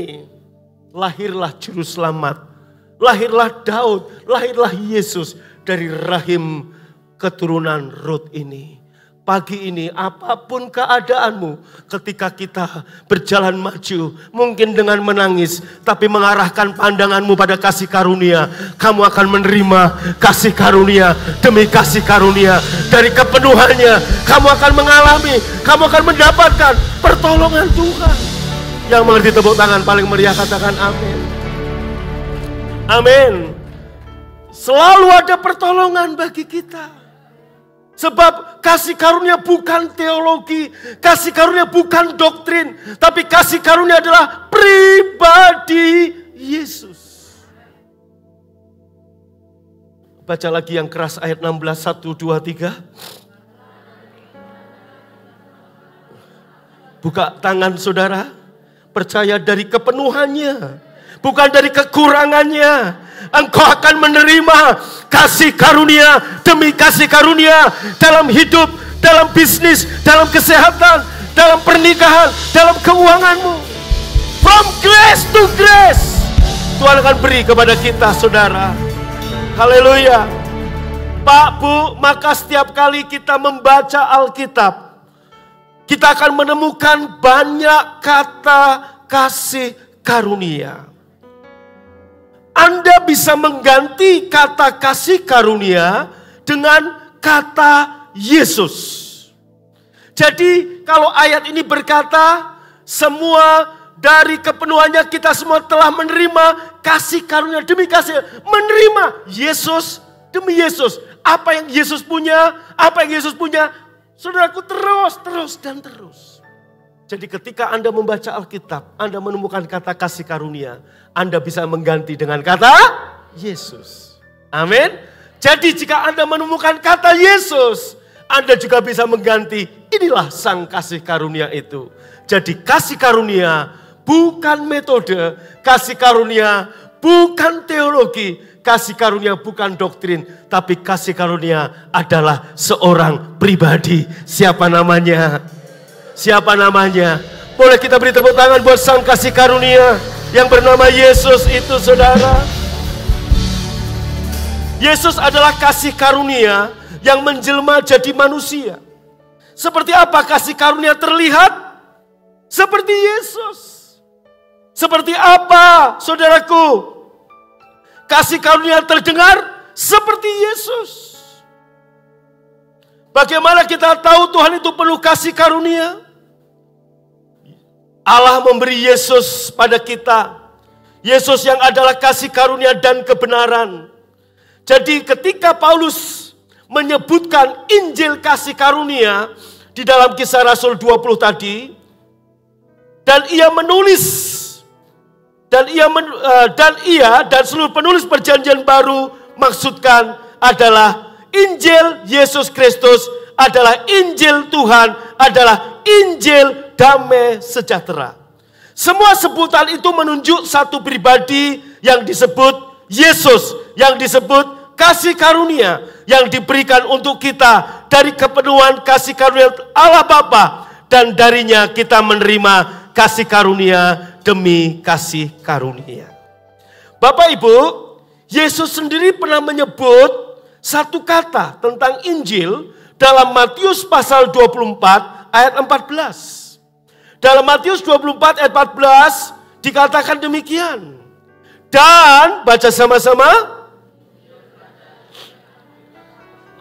lahirlah juru selamat. Lahirlah Daud, lahirlah Yesus dari rahim keturunan Ruth ini. Pagi ini apapun keadaanmu, ketika kita berjalan maju, mungkin dengan menangis, tapi mengarahkan pandanganmu pada kasih karunia, kamu akan menerima kasih karunia demi kasih karunia. Dari kepenuhannya, kamu akan mengalami, kamu akan mendapatkan pertolongan Tuhan. Yang mengerti tepuk tangan paling meriah katakan amin. Amin. Selalu ada pertolongan bagi kita. Sebab kasih karunia bukan teologi, kasih karunia bukan doktrin, tapi kasih karunia adalah pribadi Yesus. Baca lagi yang keras ayat 16, 1, 2, 3. Buka tangan saudara, percaya dari kepenuhannya, bukan dari kekurangannya. Engkau akan menerima kasih karunia demi kasih karunia dalam hidup, dalam bisnis, dalam kesehatan, dalam pernikahan, dalam keuanganmu. From grace to grace, Tuhan akan beri kepada kita saudara. Haleluya. Pak, Bu, maka setiap kali kita membaca Alkitab, kita akan menemukan banyak kata kasih karunia. Anda bisa mengganti kata kasih karunia dengan kata Yesus. Jadi kalau ayat ini berkata, semua dari kepenuhannya kita semua telah menerima kasih karunia demi kasih. Menerima Yesus demi Yesus. Apa yang Yesus punya, apa yang Yesus punya, saudaraku terus dan terus. Jadi ketika Anda membaca Alkitab, Anda menemukan kata kasih karunia, Anda bisa mengganti dengan kata Yesus. Amin. Jadi jika Anda menemukan kata Yesus, Anda juga bisa mengganti, inilah sang kasih karunia itu. Jadi kasih karunia bukan metode, kasih karunia bukan teologi, kasih karunia bukan doktrin, tapi kasih karunia adalah seorang pribadi. Siapa namanya? Siapa namanya? Boleh kita beri tepuk tangan buat sang kasih karunia yang bernama Yesus itu saudara. Yesus adalah kasih karunia yang menjelma jadi manusia. Seperti apa kasih karunia terlihat? Seperti Yesus. Seperti apa saudaraku? Kasih karunia terdengar seperti Yesus. Bagaimana kita tahu Tuhan itu penuh kasih karunia? Allah memberi Yesus pada kita. Yesus yang adalah kasih karunia dan kebenaran. Jadi ketika Paulus menyebutkan Injil kasih karunia di dalam Kisah Rasul 20 tadi, dan ia menulis, dan seluruh penulis perjanjian baru maksudkan adalah Injil Yesus Kristus, adalah Injil Tuhan, adalah Injil damai sejahtera. Semua sebutan itu menunjuk satu pribadi yang disebut Yesus, yang disebut kasih karunia yang diberikan untuk kita dari kepenuhan kasih karunia Allah Bapa, dan darinya kita menerima kasih karunia demi kasih karunia. Bapak Ibu, Yesus sendiri pernah menyebut satu kata tentang Injil dalam Matius pasal 24 ayat 14. Dalam Matius 24 ayat 14 dikatakan demikian. Dan baca sama-sama.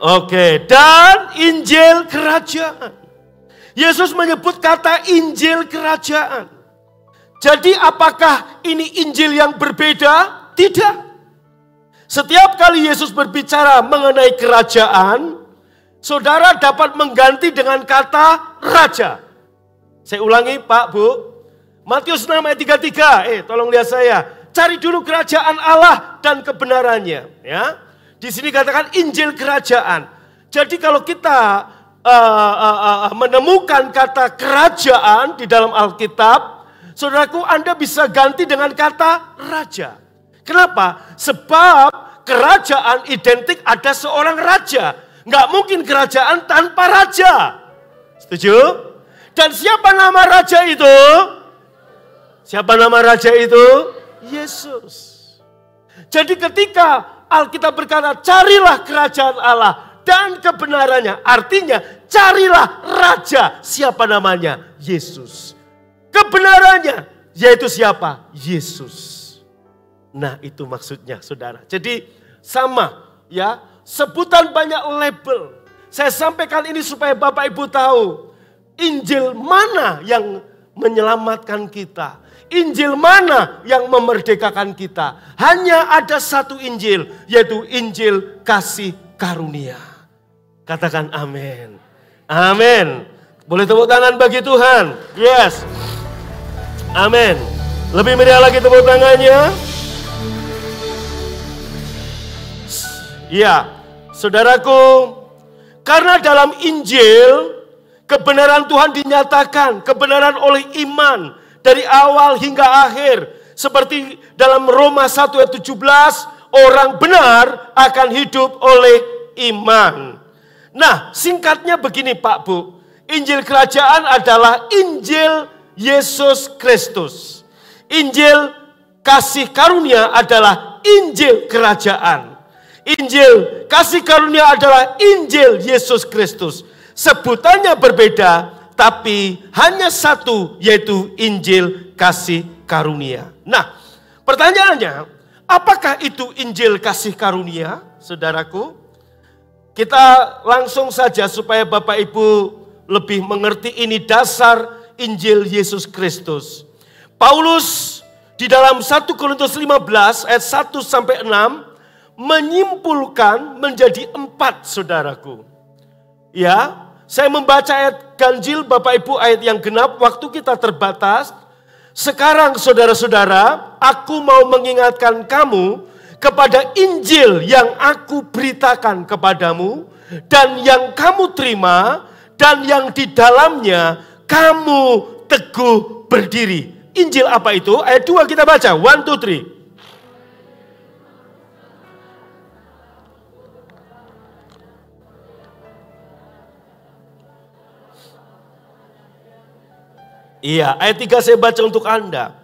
Oke, dan Injil kerajaan. Yesus menyebut kata Injil kerajaan. Jadi apakah ini Injil yang berbeda? Tidak. Setiap kali Yesus berbicara mengenai kerajaan, saudara dapat mengganti dengan kata raja. Saya ulangi Pak, Bu. Matius 6 ayat 33. Tolong lihat saya. Cari dulu kerajaan Allah dan kebenarannya. Ya. Di sini katakan Injil kerajaan. Jadi kalau kita menemukan kata kerajaan di dalam Alkitab, saudaraku, Anda bisa ganti dengan kata raja. Kenapa? Sebab kerajaan identik ada seorang raja. Nggak mungkin kerajaan tanpa raja. Setuju? Dan siapa nama raja itu? Siapa nama raja itu? Yesus. Jadi ketika Alkitab berkata, carilah kerajaan Allah dan kebenarannya. Artinya carilah Raja, siapa namanya? Yesus. Kebenarannya yaitu siapa? Yesus. Nah itu maksudnya saudara. Jadi sama ya, sebutan banyak label. Saya sampaikan ini supaya Bapak Ibu tahu Injil mana yang menyelamatkan kita. Injil mana yang memerdekakan kita. Hanya ada satu Injil, yaitu Injil kasih karunia. Katakan amin. Amin. Boleh tepuk tangan bagi Tuhan. Yes. Amin. Lebih meriah lagi tepuk tangannya. Ya, saudaraku, karena dalam Injil kebenaran Tuhan dinyatakan, kebenaran oleh iman dari awal hingga akhir. Seperti dalam Roma 1 ayat 17, orang benar akan hidup oleh iman. Nah, singkatnya begini Pak Bu, Injil kerajaan adalah Injil Yesus Kristus. Injil kasih karunia adalah Injil kerajaan. Injil kasih karunia adalah Injil Yesus Kristus. Sebutannya berbeda, tapi hanya satu, yaitu Injil kasih karunia. Nah, pertanyaannya, apakah itu Injil kasih karunia, saudaraku? Kita langsung saja supaya Bapak Ibu lebih mengerti ini dasar Injil Yesus Kristus. Paulus di dalam 1 Korintus 15 ayat 1 sampai 6 menyimpulkan menjadi 4, saudaraku. Ya, saya membaca ayat ganjil Bapak Ibu, ayat yang genap, waktu kita terbatas. Sekarang saudara-saudara, aku mau mengingatkan kamu kepada Injil yang aku beritakan kepadamu dan yang kamu terima dan yang di dalamnya kamu teguh berdiri. Injil apa itu? Ayat 2 kita baca. 1, 2, 3. Iya, ayat 3 saya baca untuk Anda.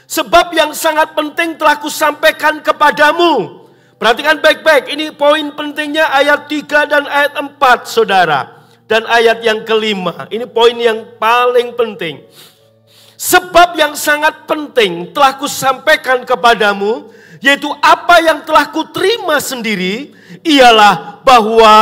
Sebab yang sangat penting telah kusampaikan kepadamu. Perhatikan baik-baik, ini poin pentingnya ayat 3 dan ayat 4, saudara. Dan ayat yang kelima, ini poin yang paling penting. Sebab yang sangat penting telah kusampaikan kepadamu, yaitu apa yang telah kuterima sendiri, ialah bahwa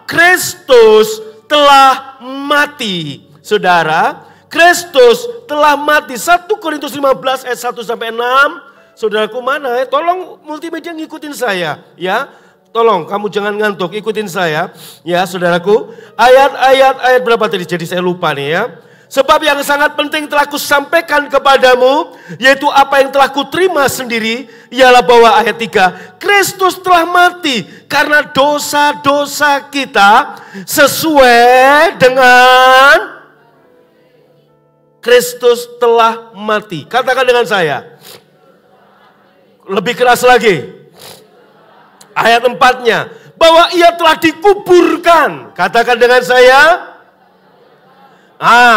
Kristus telah mati. Saudara, Kristus telah mati. 1 Korintus 15 ayat 1 sampai 6. Saudaraku mana? Tolong multimedia ngikutin saya, ya. Tolong kamu jangan ngantuk, ikutin saya, ya saudaraku. Ayat berapa tadi? Jadi saya lupa nih ya. Sebab yang sangat penting telah kusampaikan kepadamu, yaitu apa yang telah kuterima sendiri, ialah bahwa ayat 3, Kristus telah mati karena dosa-dosa kita sesuai dengan Kristus telah mati. Katakan dengan saya. Lebih keras lagi. Ayat 4-nya. Bahwa ia telah dikuburkan. Katakan dengan saya.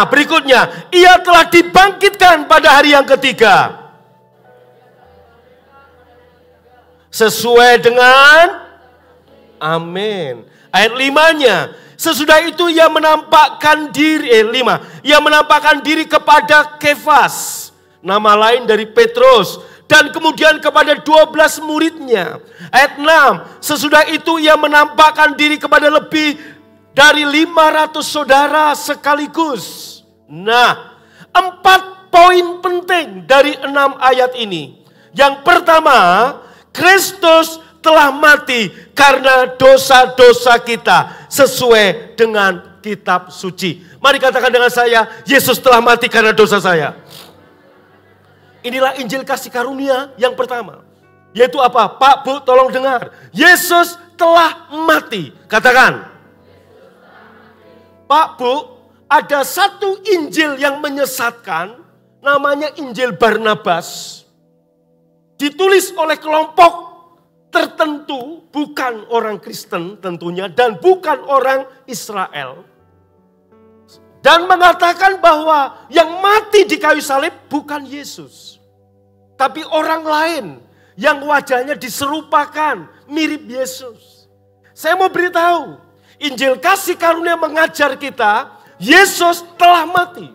Berikutnya. Ia telah dibangkitkan pada hari yang ketiga. Sesuai dengan. Amin. Ayat 5-nya. Sesudah itu ia menampakkan diri, 5. Ia menampakkan diri kepada Kefas, nama lain dari Petrus. Dan kemudian kepada 12 muridnya. Ayat 6. Sesudah itu ia menampakkan diri kepada lebih dari 500 saudara sekaligus. Nah, 4 poin penting dari 6 ayat ini. Yang pertama, Kristus telah mati karena dosa-dosa kita sesuai dengan kitab suci. Mari katakan dengan saya, Yesus telah mati karena dosa saya. Inilah Injil kasih karunia yang pertama. Yaitu apa? Pak, Bu, tolong dengar. Yesus telah mati. Katakan. Pak, Bu, ada satu Injil yang menyesatkan. Namanya Injil Barnabas. Ditulis oleh kelompok tertentu, bukan orang Kristen tentunya, dan bukan orang Israel. Dan mengatakan bahwa yang mati di kayu salib bukan Yesus. Tapi orang lain yang wajahnya diserupakan, mirip Yesus. Saya mau beritahu, Injil kasih karunia mengajar kita, Yesus telah mati.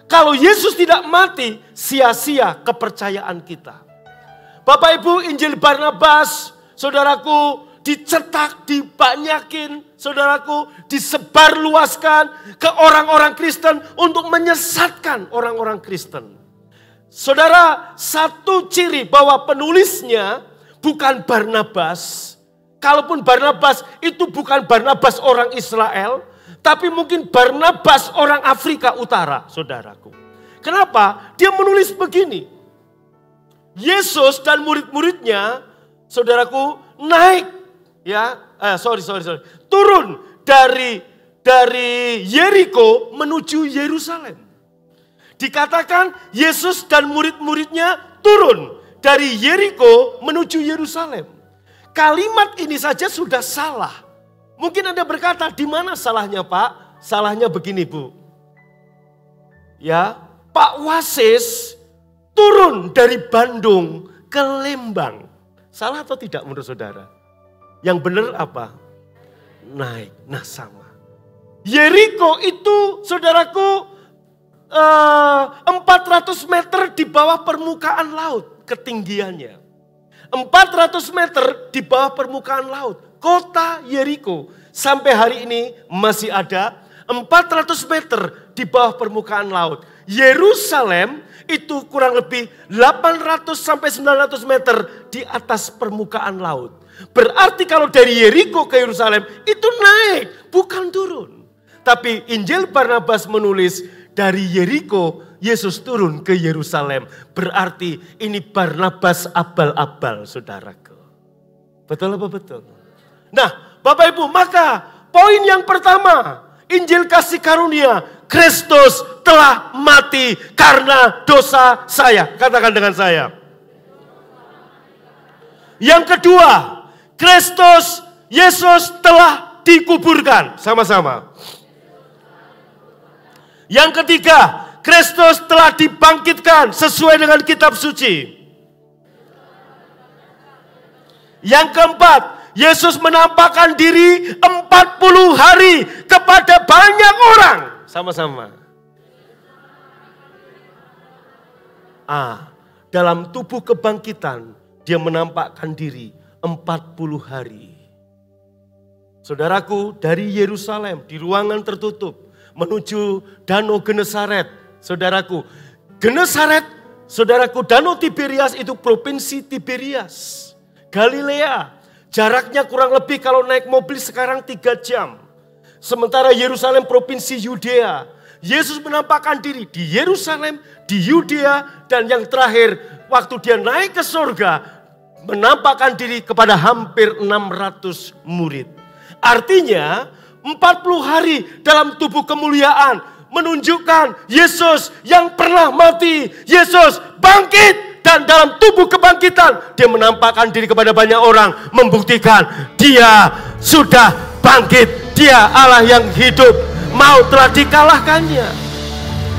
Kalau Yesus tidak mati, sia-sia kepercayaan kita. Bapak Ibu, Injil Barnabas, saudaraku, dicetak, dibanyakin, saudaraku, disebarluaskan ke orang-orang Kristen untuk menyesatkan orang-orang Kristen. Saudara, satu ciri bahwa penulisnya bukan Barnabas. Kalaupun Barnabas itu bukan Barnabas orang Israel, tapi mungkin Barnabas orang Afrika Utara, saudaraku. Kenapa? Dia menulis begini. Yesus dan murid-muridnya, saudaraku, naik, turun dari Yeriko menuju Yerusalem. Dikatakan Yesus dan murid-muridnya turun dari Yeriko menuju Yerusalem. Kalimat ini saja sudah salah. Mungkin Anda berkata, di mana salahnya Pak? Salahnya begini Bu. Ya, Pak Wasis turun dari Bandung ke Lembang. Salah atau tidak menurut saudara? Yang benar apa? Naik. Nah sama. Yeriko itu saudaraku 400 meter di bawah permukaan laut ketinggiannya. 400 meter di bawah permukaan laut. Kota Yeriko sampai hari ini masih ada 400 meter di bawah permukaan laut. Yerusalem itu kurang lebih 800 sampai 900 meter di atas permukaan laut. Berarti kalau dari Yeriko ke Yerusalem itu naik, bukan turun. Tapi Injil Barnabas menulis dari Yeriko Yesus turun ke Yerusalem. Berarti ini Barnabas abal-abal, saudaraku. Betul apa betul? Nah, Bapak Ibu, maka poin yang pertama, Injil kasih karunia, Kristus telah mati karena dosa saya. Katakan dengan saya. Yang kedua, Kristus, Yesus telah dikuburkan. Sama-sama. Yang ketiga, Kristus telah dibangkitkan sesuai dengan kitab suci. Yang keempat, Yesus menampakkan diri 40 hari kepada banyak orang. Sama-sama. Dalam tubuh kebangkitan, dia menampakkan diri 40 hari. Saudaraku, dari Yerusalem, di ruangan tertutup, menuju Danau Genesaret. Saudaraku, Genesaret, saudaraku, Danau Tiberias itu provinsi Tiberias. Galilea, jaraknya kurang lebih kalau naik mobil sekarang 3 jam. Sementara Yerusalem provinsi Yudea. Yesus menampakkan diri di Yerusalem, di Yudea, dan yang terakhir waktu dia naik ke surga, menampakkan diri kepada hampir 600 murid. Artinya 40 hari dalam tubuh kemuliaan menunjukkan Yesus yang pernah mati, Yesus bangkit, dan dalam tubuh kebangkitan dia menampakkan diri kepada banyak orang, membuktikan dia sudah bangkit, dia Allah yang hidup, maut telah dikalahkannya.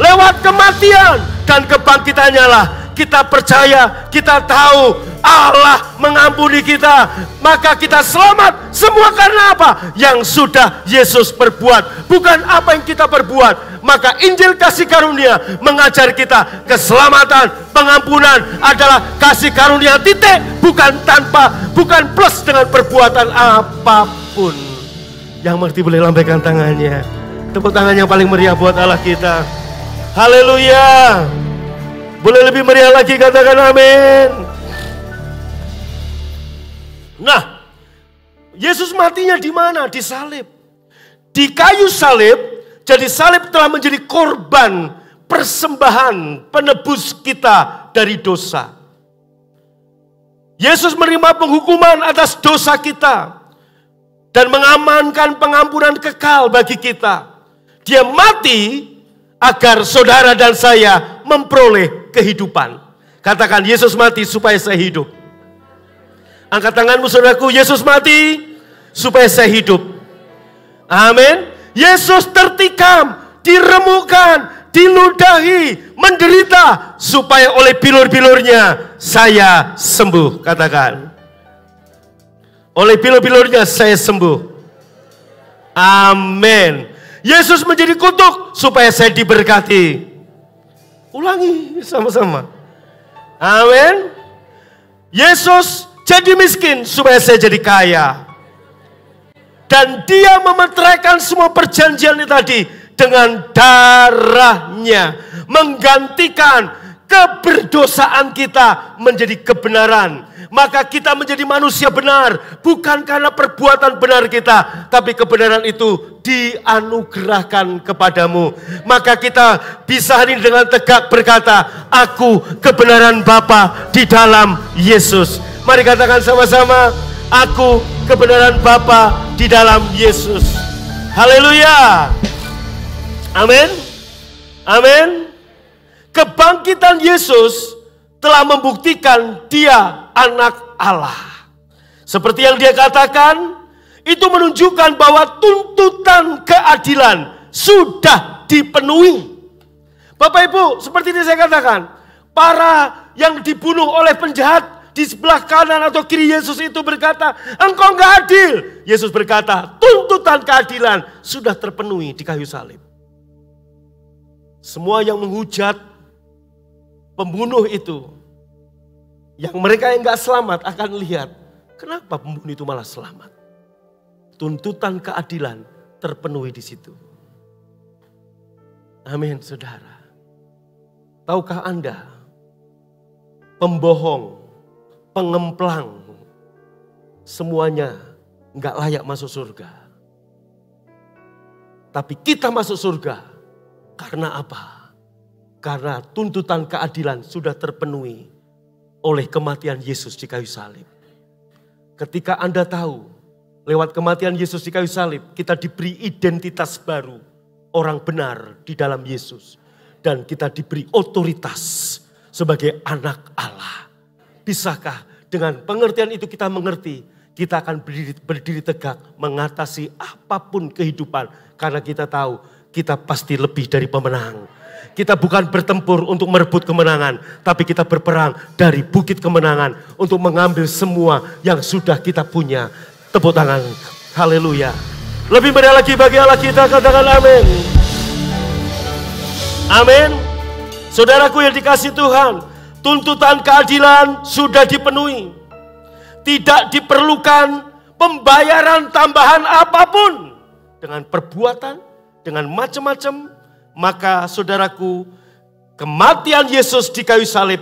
Lewat kematian dan kebangkitannya lah kita percaya, kita tahu Allah mengampuni kita, maka kita selamat. Semua karena apa? Yang sudah Yesus perbuat, bukan apa yang kita perbuat. Maka Injil kasih karunia mengajar kita keselamatan, pengampunan adalah kasih karunia titik, bukan tanpa, bukan plus dengan perbuatan apapun. Yang mengerti boleh lambaikan tangannya. Tepuk tangan yang paling meriah buat Allah kita. Haleluya. Boleh lebih meriah lagi, katakan amin. Nah, Yesus matinya di mana? Di salib. Di kayu salib, jadi salib telah menjadi korban persembahan penebus kita dari dosa. Yesus menerima penghukuman atas dosa kita dan mengamankan pengampunan kekal bagi kita. Dia mati agar saudara dan saya memperoleh kehidupan. Katakan, Yesus mati supaya saya hidup. Angkat tanganmu saudaraku, Yesus mati supaya saya hidup. Amin. Yesus tertikam, diremukkan, diludahi, menderita supaya oleh bilur-bilurnya saya sembuh. Katakan, oleh bilur-bilurnya saya sembuh. Amin. Yesus menjadi kutuk supaya saya diberkati. Ulangi sama-sama. Amin. Yesus jadi miskin supaya saya jadi kaya. Dan dia memeteraikan semua perjanjian itu tadi dengan darahnya. Menggantikan keberdosaan kita menjadi kebenaran. Maka kita menjadi manusia benar. Bukan karena perbuatan benar kita. Tapi kebenaran itu dianugerahkan kepadamu. Maka kita bisa hari ini dengan tegak berkata, aku kebenaran Bapa di dalam Yesus. Mari katakan sama-sama, aku kebenaran Bapa di dalam Yesus. Haleluya. Amin. Amin. Kebangkitan Yesus telah membuktikan dia anak Allah. Seperti yang dia katakan, itu menunjukkan bahwa tuntutan keadilan sudah dipenuhi. Bapak Ibu, seperti ini saya katakan, para yang dibunuh oleh penjahat di sebelah kanan atau kiri Yesus itu berkata, engkau enggak adil. Yesus berkata, tuntutan keadilan sudah terpenuhi di kayu salib. Semua yang menghujat pembunuh itu, yang mereka yang enggak selamat akan lihat, kenapa pembunuh itu malah selamat. Tuntutan keadilan terpenuhi di situ. Amin, saudara. Tahukah Anda, pembohong, pengemplang, semuanya enggak layak masuk surga. Tapi kita masuk surga karena apa? Karena tuntutan keadilan sudah terpenuhi oleh kematian Yesus di kayu salib. Ketika Anda tahu, lewat kematian Yesus di kayu salib, kita diberi identitas baru, orang benar di dalam Yesus. Dan kita diberi otoritas sebagai anak Allah. Bisakah dengan pengertian itu kita mengerti, kita akan berdiri tegak mengatasi apapun kehidupan. Karena kita tahu, kita pasti lebih dari pemenang. Kita bukan bertempur untuk merebut kemenangan, tapi kita berperang dari bukit kemenangan untuk mengambil semua yang sudah kita punya. Tepuk tangan, haleluya. Lebih meriah lagi bagi Allah kita, katakan amin. Amin. Saudaraku yang dikasihi Tuhan, tuntutan keadilan sudah dipenuhi. Tidak diperlukan pembayaran tambahan apapun. Dengan perbuatan, dengan macam-macam. Maka saudaraku, kematian Yesus di kayu salib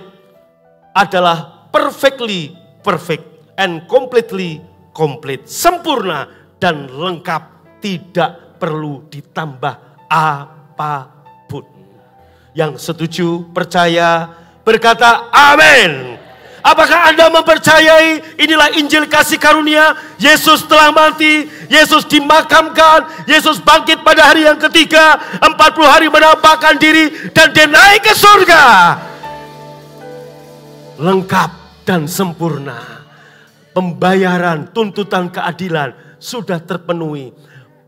adalah perfectly perfect and completely complete, sempurna dan lengkap, tidak perlu ditambah apapun. Yang setuju, percaya, berkata amin. Apakah Anda mempercayai inilah Injil kasih karunia? Yesus telah mati, Yesus dimakamkan, Yesus bangkit pada hari yang ketiga, 40 hari menampakkan diri dan dia naik ke surga. Lengkap dan sempurna. Pembayaran tuntutan keadilan sudah terpenuhi.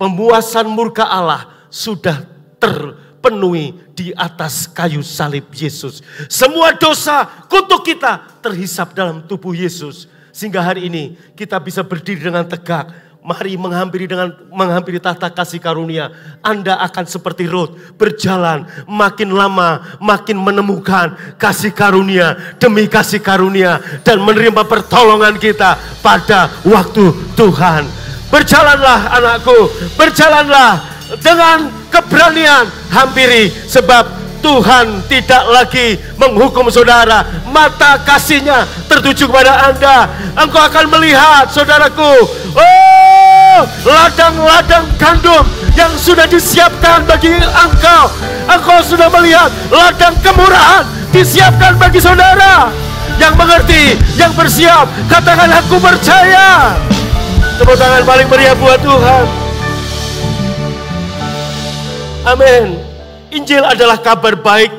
Pemuasan murka Allah sudah terpenuhi di atas kayu salib Yesus. Semua dosa kutuk kita terhisap dalam tubuh Yesus. Sehingga hari ini kita bisa berdiri dengan tegak. Mari menghampiri tahta kasih karunia. Anda akan seperti Rut, berjalan makin lama makin menemukan kasih karunia demi kasih karunia dan menerima pertolongan kita pada waktu Tuhan. Berjalanlah anakku, berjalanlah dengan keberanian, hampiri sebab Tuhan tidak lagi menghukum saudara. Mata kasihnya tertuju kepada Anda. Engkau akan melihat, saudaraku, ladang-ladang gandum yang sudah disiapkan bagi engkau. Engkau sudah melihat ladang kemurahan disiapkan bagi saudara. Yang mengerti, yang bersiap, katakan aku percaya. Tepuk tangan paling meriah buat Tuhan. Amin. Injil adalah kabar baik.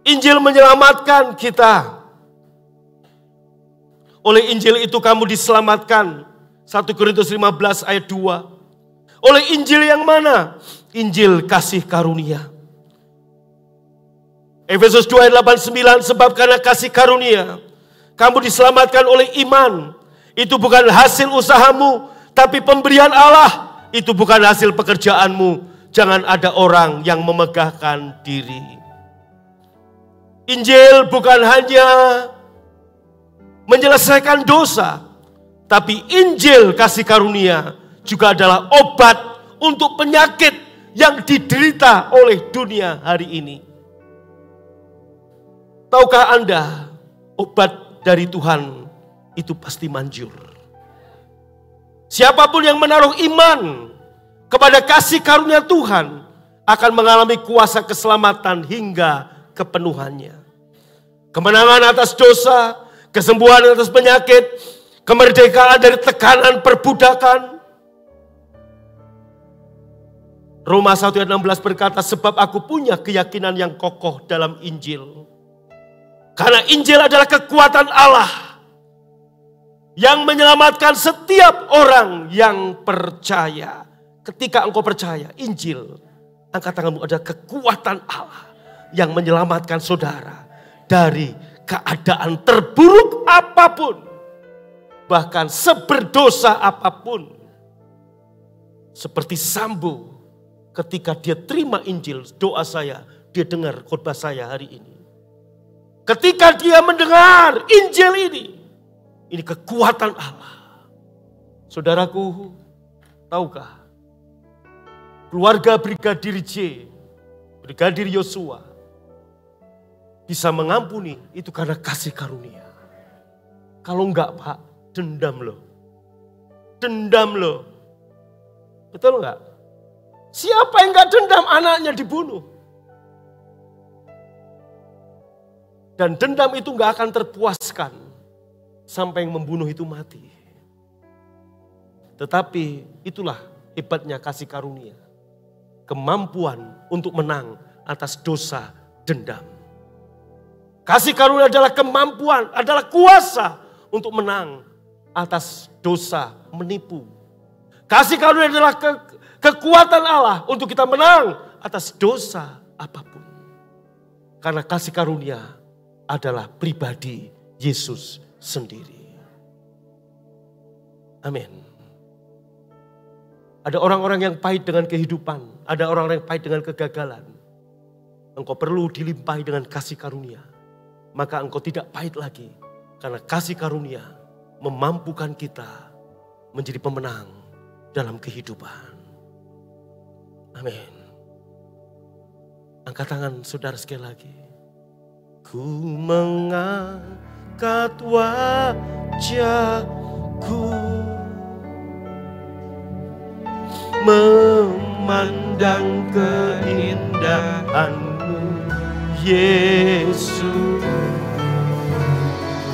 Injil menyelamatkan kita. Oleh Injil itu kamu diselamatkan. 1 Korintus 15 ayat 2. Oleh Injil yang mana? Injil kasih karunia. Efesus 2 ayat 8-9, sebab karena kasih karunia kamu diselamatkan oleh iman. Itu bukan hasil usahamu, Tapi pemberian Allah itu bukan hasil pekerjaanmu. Jangan ada orang yang memegahkan diri. Injil bukan hanya menyelesaikan dosa, tapi Injil kasih karunia juga adalah obat untuk penyakit yang diderita oleh dunia hari ini. Tahukah Anda, obat dari Tuhan itu pasti manjur. Siapapun yang menaruh iman kepada kasih karunia Tuhan akan mengalami kuasa keselamatan hingga kepenuhannya. Kemenangan atas dosa, kesembuhan atas penyakit, kemerdekaan dari tekanan perbudakan. Roma 1 ayat 16 berkata, sebab aku punya keyakinan yang kokoh dalam Injil. Karena Injil adalah kekuatan Allah yang menyelamatkan setiap orang yang percaya. Ketika engkau percaya, Injil, angkat tanganmu, adalah kekuatan Allah yang menyelamatkan saudara dari keadaan terburuk apapun. Bahkan seberdosa apapun. Seperti Sambo, ketika dia terima Injil, doa saya, dia dengar khotbah saya hari ini. Ketika dia mendengar Injil ini kekuatan Allah. Saudaraku, tahukah? Keluarga Brigadir J, Brigadir Yosua bisa mengampuni itu karena kasih karunia. Kalau enggak, Pak, dendam loh. Dendam loh. Betul enggak? Siapa yang enggak dendam anaknya dibunuh? Dan dendam itu enggak akan terpuaskan sampai yang membunuh itu mati. Tetapi itulah hebatnya kasih karunia. Kemampuan untuk menang atas dosa dendam. Kasih karunia adalah kemampuan, adalah kuasa untuk menang atas dosa menipu. Kasih karunia adalah kekuatan Allah untuk kita menang atas dosa apapun. Karena kasih karunia adalah pribadi Yesus sendiri. Amin. Ada orang-orang yang pahit dengan kehidupan. Ada orang-orang yang pahit dengan kegagalan. Engkau perlu dilimpahi dengan kasih karunia. Maka engkau tidak pahit lagi. Karena kasih karunia memampukan kita menjadi pemenang dalam kehidupan. Amin. Angkat tangan saudara sekali lagi. Ku mengangkat wajahku, memandang keindahan-Mu, Yesus.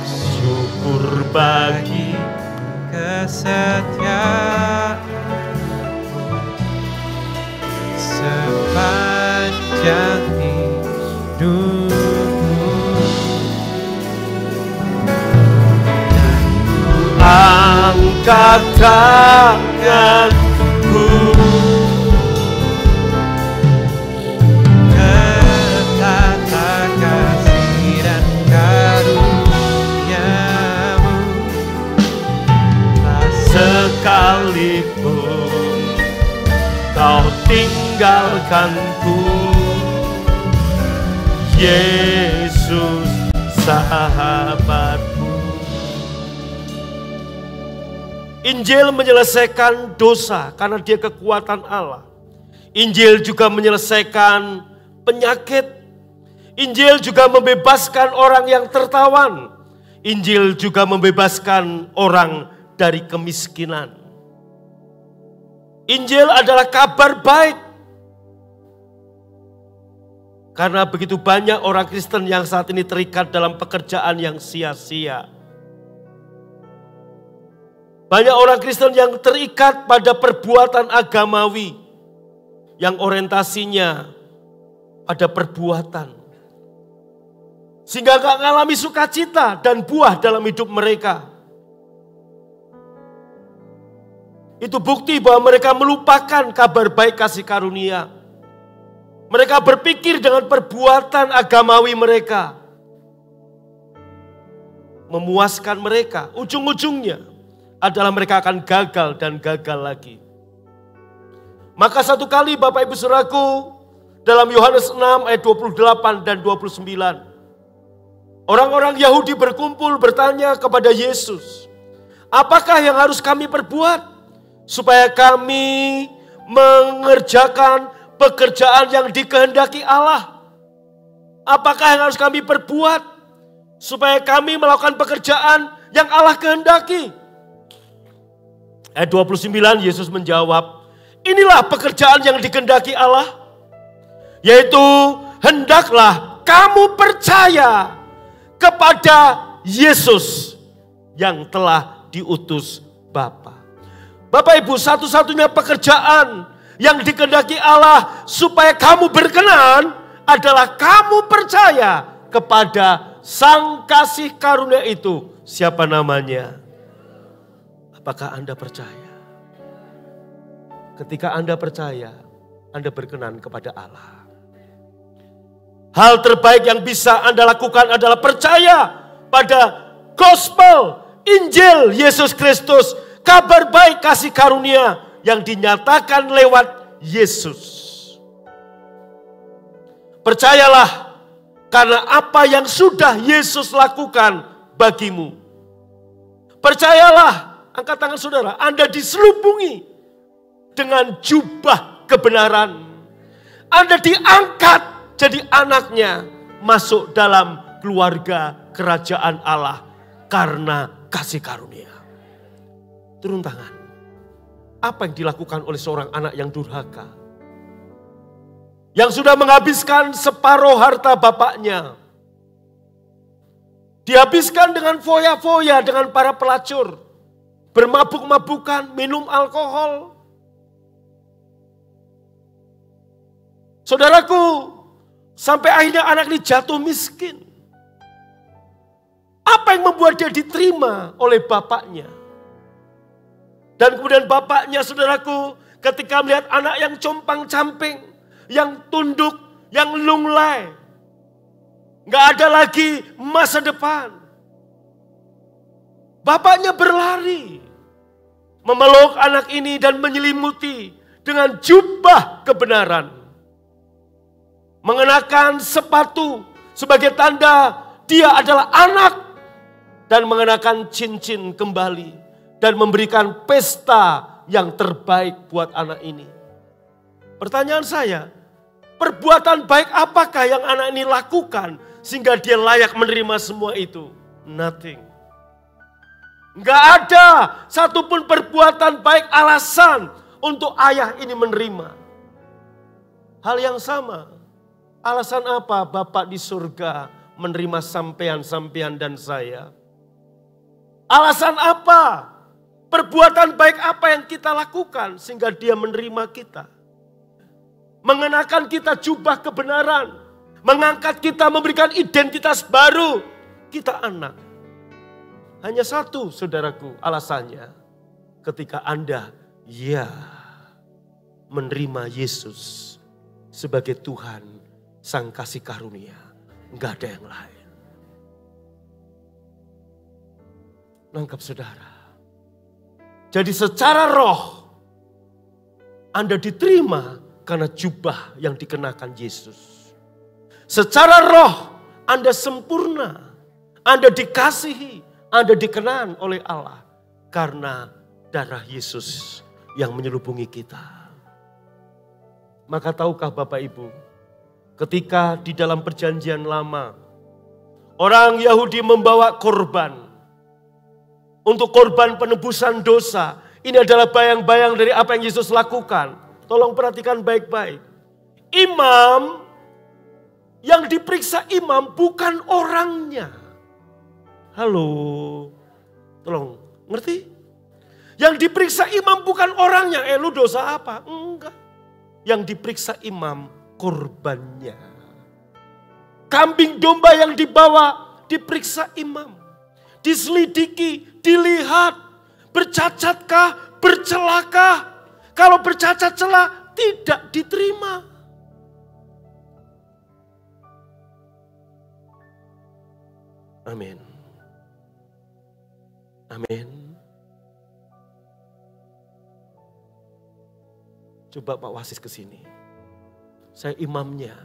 Syukur bagi kesetiaan sepanjang hidupku. Angkat tanganku, kata kasih dan karuniamu, sekalipun kau tinggalkanku, Yesus sahabatku. Injil menyelesaikan dosa karena dia kekuatan Allah. Injil juga menyelesaikan penyakit. Injil juga membebaskan orang yang tertawan. Injil juga membebaskan orang dari kemiskinan. Injil adalah kabar baik. Karena begitu banyak orang Kristen yang saat ini terikat dalam pekerjaan yang sia-sia. Banyak orang Kristen yang terikat pada perbuatan agamawi yang orientasinya pada perbuatan. Sehingga gak mengalami sukacita dan buah dalam hidup mereka. Itu bukti bahwa mereka melupakan kabar baik kasih karunia. Mereka berpikir dengan perbuatan agamawi mereka. Memuaskan mereka, ujung-ujungnya adalah mereka akan gagal dan gagal lagi. Maka satu kali Bapak Ibu Saudaraku, dalam Yohanes 6 ayat 28 dan 29. Orang-orang Yahudi berkumpul bertanya kepada Yesus, apakah yang harus kami perbuat supaya kami mengerjakan pekerjaan yang dikehendaki Allah? Apakah yang harus kami perbuat supaya kami melakukan pekerjaan yang Allah kehendaki? Ayat 29 Yesus menjawab, inilah pekerjaan yang dikehendaki Allah, yaitu hendaklah kamu percaya kepada Yesus yang telah diutus Bapa. Bapak Ibu, satu-satunya pekerjaan yang dikehendaki Allah supaya kamu berkenan adalah kamu percaya kepada Sang Kasih Karunia itu. Siapa namanya? Apakah Anda percaya? Ketika Anda percaya, Anda berkenan kepada Allah. Hal terbaik yang bisa Anda lakukan adalah percaya pada gospel, Injil Yesus Kristus, kabar baik kasih karunia yang dinyatakan lewat Yesus. Percayalah karena apa yang sudah Yesus lakukan bagimu. Percayalah, angkat tangan saudara, Anda diselubungi dengan jubah kebenaran. Anda diangkat jadi anaknya, masuk dalam keluarga kerajaan Allah karena kasih karunia. Turun tangan. Apa yang dilakukan oleh seorang anak yang durhaka? Yang sudah menghabiskan separuh harta bapaknya. Dihabiskan dengan foya-foya dengan para pelacur. Bermabuk-mabukan, minum alkohol. Saudaraku, sampai akhirnya anak ini jatuh miskin. Apa yang membuat dia diterima oleh bapaknya? Dan kemudian bapaknya, saudaraku, ketika melihat anak yang compang-camping, yang tunduk, yang lunglai, nggak ada lagi masa depan. Bapaknya berlari, memeluk anak ini dan menyelimuti dengan jubah kebenaran. Mengenakan sepatu sebagai tanda dia adalah anak. Dan mengenakan cincin kembali. Dan memberikan pesta yang terbaik buat anak ini. Pertanyaan saya, perbuatan baik apakah yang anak ini lakukan sehingga dia layak menerima semua itu? Nothing. Enggak ada satupun perbuatan baik alasan untuk ayah ini menerima. Hal yang sama. Alasan apa Bapak di surga menerima sampean-sampean dan saya? Alasan apa? Perbuatan baik apa yang kita lakukan sehingga dia menerima kita? Mengenakan kita jubah kebenaran. Mengangkat kita, memberikan identitas baru. Kita anak. Hanya satu saudaraku alasannya. Ketika Anda menerima Yesus sebagai Tuhan Sang Kasih Karunia. Enggak ada yang lain. Nangkap saudara. Jadi secara roh Anda diterima karena jubah yang dikenakan Yesus. Secara roh Anda sempurna. Anda dikasihi. Anda dikenan oleh Allah. Karena darah Yesus yang menyelubungi kita. Maka tahukah Bapak Ibu, ketika di dalam perjanjian lama, orang Yahudi membawa korban. Untuk korban penebusan dosa. Ini adalah bayang-bayang dari apa yang Yesus lakukan. Tolong perhatikan baik-baik. Imam, yang diperiksa imam bukan orangnya. Halo, tolong ngerti? Yang diperiksa imam bukan orangnya. Lu dosa apa? Enggak. Yang diperiksa imam korbannya. Kambing domba yang dibawa diperiksa imam. Diselidiki, dilihat, bercacatkah, bercelakah. Kalau bercacat celah tidak diterima. Amin. Amin. Coba Pak Wasis ke sini. Saya imamnya.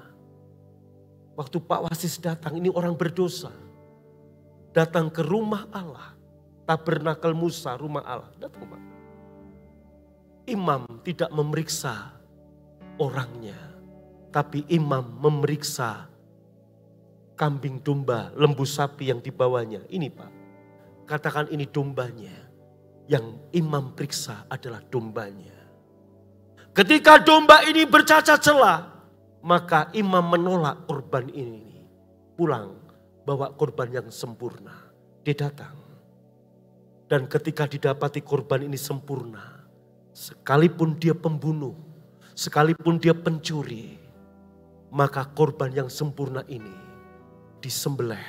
Waktu Pak Wasis datang, ini orang berdosa. Datang ke rumah Allah. Tabernakel Musa, rumah Allah. Datang Pak. Imam tidak memeriksa orangnya. Tapi imam memeriksa kambing domba, lembu sapi yang dibawanya. Ini Pak. Katakan ini dombanya. Yang imam periksa adalah dombanya. Ketika domba ini bercacat celah, maka imam menolak korban ini. Pulang, bawa korban yang sempurna. Dia datang. Dan ketika didapati korban ini sempurna, sekalipun dia pembunuh, sekalipun dia pencuri, maka korban yang sempurna ini disembelih,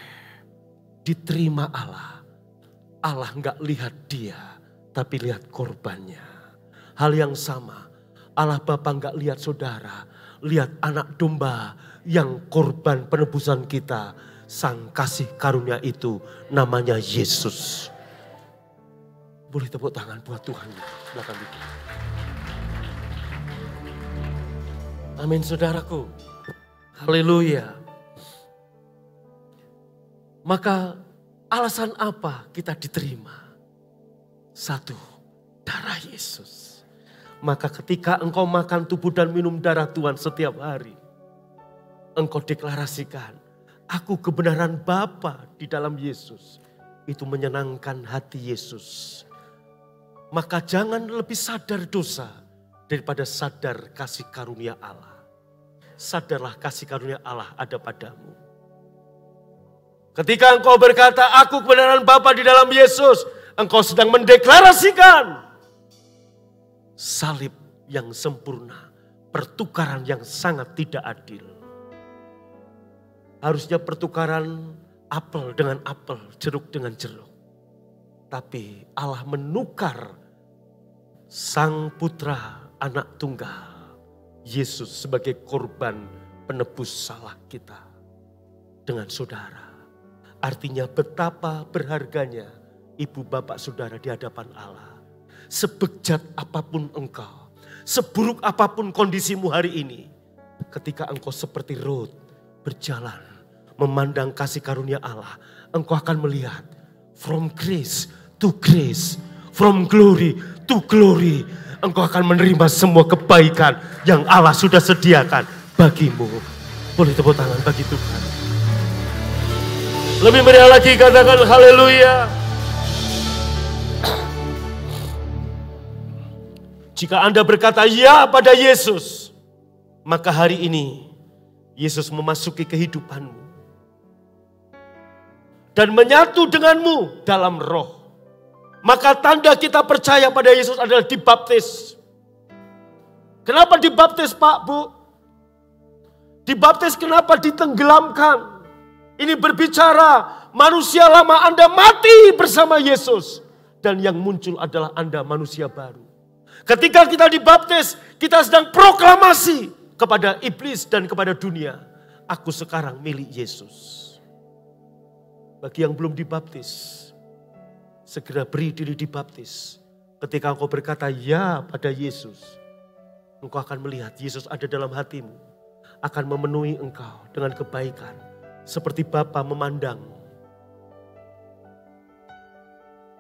diterima Allah. Allah enggak lihat dia, tapi lihat korbannya. Hal yang sama, Allah Bapa enggak lihat saudara, lihat anak domba yang korban penebusan kita. Sang kasih karunia itu namanya Yesus. Boleh tepuk tangan buat Tuhan belakang itu. Amin saudaraku. Haleluya. Maka alasan apa kita diterima? Satu, darah Yesus. Maka ketika engkau makan tubuh dan minum darah Tuhan setiap hari, engkau deklarasikan, aku kebenaran Bapa di dalam Yesus. Itu menyenangkan hati Yesus. Maka jangan lebih sadar dosa daripada sadar kasih karunia Allah. Sadarlah kasih karunia Allah ada padamu. Ketika engkau berkata, aku kebenaran Bapa di dalam Yesus, engkau sedang mendeklarasikan salib yang sempurna, pertukaran yang sangat tidak adil. Harusnya pertukaran apel dengan apel, jeruk dengan jeruk. Tapi Allah menukar Sang Putra Anak Tunggal, Yesus sebagai korban penebus salah kita dengan saudara. Artinya betapa berharganya ibu bapak saudara di hadapan Allah. Sebejat apapun engkau, seburuk apapun kondisimu hari ini. Ketika engkau seperti Ruth berjalan memandang kasih karunia Allah. Engkau akan melihat from grace to grace, from glory to glory. Engkau akan menerima semua kebaikan yang Allah sudah sediakan bagimu. Boleh tepuk tangan bagi Tuhan. Lebih meriah lagi katakan haleluya. Jika Anda berkata ya pada Yesus, maka hari ini Yesus memasuki kehidupanmu. Dan menyatu denganmu dalam roh. Maka tanda kita percaya pada Yesus adalah dibaptis. Kenapa dibaptis Pak, Bu? Dibaptis kenapa ditenggelamkan? Ini berbicara manusia lama Anda mati bersama Yesus. Dan yang muncul adalah Anda manusia baru. Ketika kita dibaptis, kita sedang proklamasi kepada iblis dan kepada dunia. Aku sekarang milik Yesus. Bagi yang belum dibaptis, segera beri diri dibaptis. Ketika engkau berkata ya pada Yesus, engkau akan melihat Yesus ada dalam hatimu. Akan memenuhi engkau dengan kebaikan. Seperti Bapa memandang.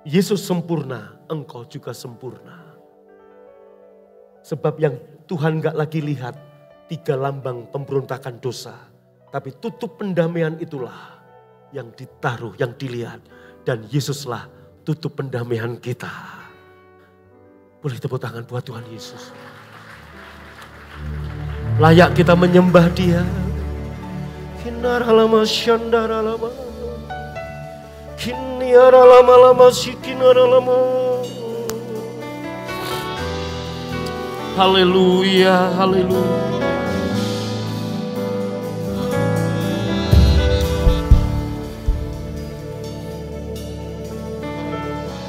Yesus sempurna, engkau juga sempurna. Sebab yang Tuhan gak lagi lihat 3 lambang pemberontakan dosa. Tapi tutup pendamaian itulah yang ditaruh, yang dilihat. Dan Yesuslah tutup pendamaian kita. Boleh tepuk tangan buat Tuhan Yesus. Layak kita menyembah Dia. Kinara lama syandara lama. Kiniara lama-lama sikinara lama. Haleluya, haleluya.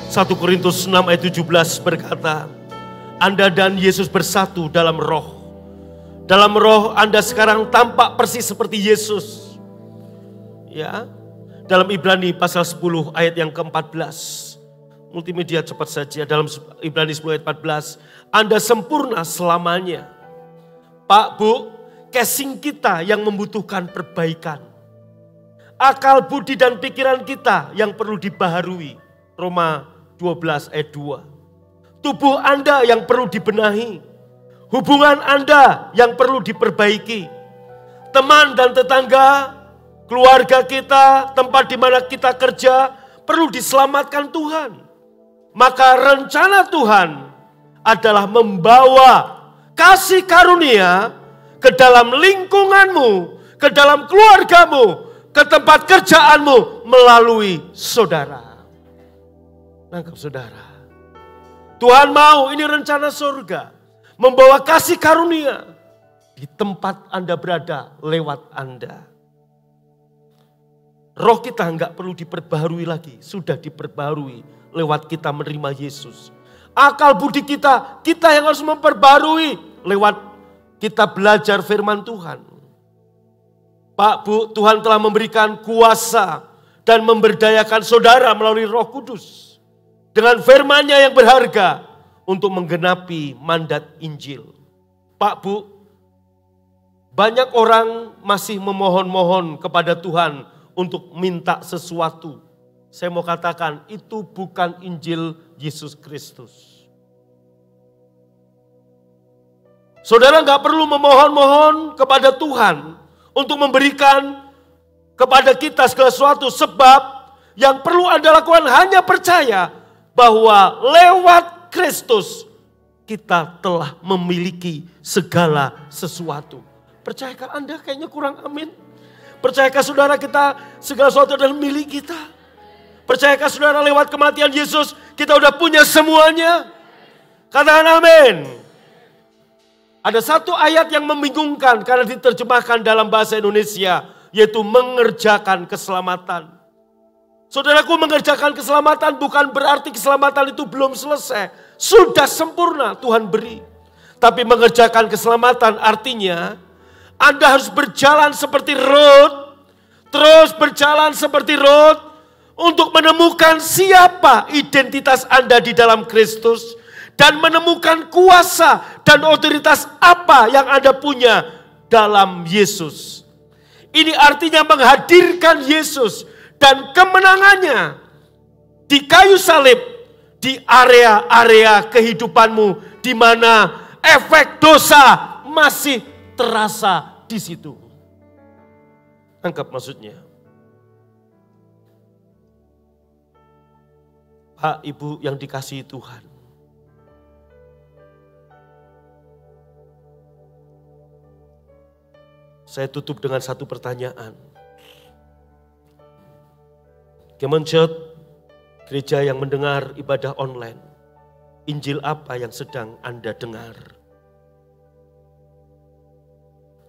1 Korintus 6 ayat 17 berkata, Anda dan Yesus bersatu dalam roh. Dalam roh Anda sekarang tampak persis seperti Yesus. Ya. Dalam Ibrani pasal 10 ayat yang ke-14. multimedia cepat saja. Dalam Ibrani 10 ayat 14, Anda sempurna selamanya. Pak, Bu, casing kita yang membutuhkan perbaikan. Akal, budi, dan pikiran kita yang perlu dibaharui. Roma 12 ayat 2. Tubuh Anda yang perlu dibenahi. Hubungan Anda yang perlu diperbaiki. Teman dan tetangga, keluarga kita, tempat di mana kita kerja, perlu diselamatkan Tuhan. Maka rencana Tuhan adalah membawa kasih karunia ke dalam lingkunganmu, ke dalam keluargamu, ke tempat kerjaanmu melalui saudara. Nangkap saudara. Tuhan mau, ini rencana surga, membawa kasih karunia di tempat Anda berada lewat Anda. Roh kita enggak perlu diperbaharui lagi, sudah diperbaharui lewat kita menerima Yesus. Akal budi kita yang harus memperbaharui lewat kita belajar firman Tuhan. Pak, Bu, Tuhan telah memberikan kuasa dan memberdayakan saudara melalui Roh Kudus dengan firman-Nya yang berharga untuk menggenapi mandat Injil. Pak, Bu, banyak orang masih memohon-mohon kepada Tuhan untuk minta sesuatu. Saya mau katakan itu bukan Injil Yesus Kristus. Saudara nggak perlu memohon-mohon kepada Tuhan untuk memberikan kepada kita segala sesuatu. Sebab yang perlu Anda lakukan hanya percaya bahwa lewat Kristus kita telah memiliki segala sesuatu. Percayakah Anda? Kayaknya kurang amin. Percayakah saudara kita segala sesuatu adalah milik kita? Percayakah saudara lewat kematian Yesus kita udah punya semuanya? Katakan amin. Ada satu ayat yang membingungkan karena diterjemahkan dalam bahasa Indonesia, yaitu mengerjakan keselamatan. Saudaraku, mengerjakan keselamatan bukan berarti keselamatan itu belum selesai. Sudah sempurna Tuhan beri. Tapi mengerjakan keselamatan artinya Anda harus berjalan seperti Rut, terus berjalan seperti Rut untuk menemukan siapa identitas Anda di dalam Kristus dan menemukan kuasa dan otoritas apa yang Anda punya dalam Yesus. Ini artinya menghadirkan Yesus dan kemenangannya di kayu salib di area-area kehidupanmu di mana efek dosa masih terasa di situ. Tangkap maksudnya. Pak, Ibu yang dikasihi Tuhan. Saya tutup dengan satu pertanyaan. Kemencet, gereja yang mendengar ibadah online, Injil apa yang sedang Anda dengar?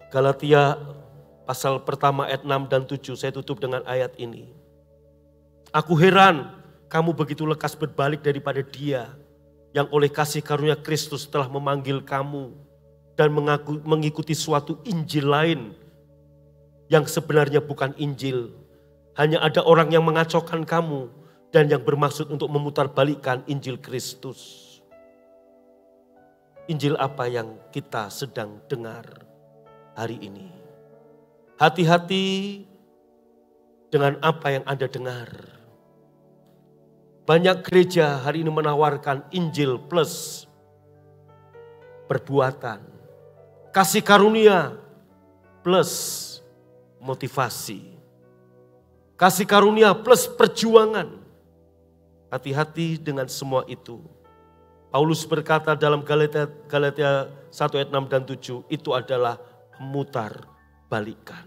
Galatia pasal pertama ayat 6 dan 7, saya tutup dengan ayat ini. Aku heran kamu begitu lekas berbalik daripada Dia yang oleh kasih karunia Kristus telah memanggil kamu dan mengikuti suatu Injil lain yang sebenarnya bukan Injil. Hanya ada orang yang mengacaukan kamu dan yang bermaksud untuk memutarbalikkan Injil Kristus. Injil apa yang kita sedang dengar hari ini? Hati-hati dengan apa yang Anda dengar. Banyak gereja hari ini menawarkan Injil plus perbuatan. Kasih karunia plus motivasi. Kasih karunia plus perjuangan. Hati-hati dengan semua itu. Paulus berkata dalam Galatia 1 ayat 6 dan 7, itu adalah memutar balikan.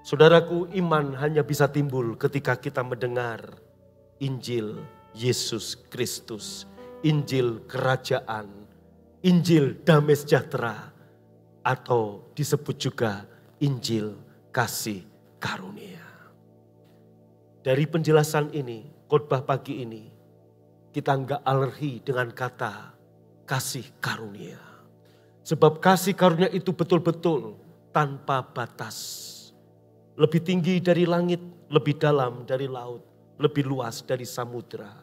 Saudaraku, iman hanya bisa timbul ketika kita mendengar Injil Yesus Kristus, Injil kerajaan, Injil damai sejahtera, atau disebut juga Injil kasih karunia. Dari penjelasan ini, khotbah pagi ini, kita enggak alergi dengan kata kasih karunia. Sebab kasih karunia itu betul-betul tanpa batas. Lebih tinggi dari langit, lebih dalam dari laut. lebih luas dari samudra.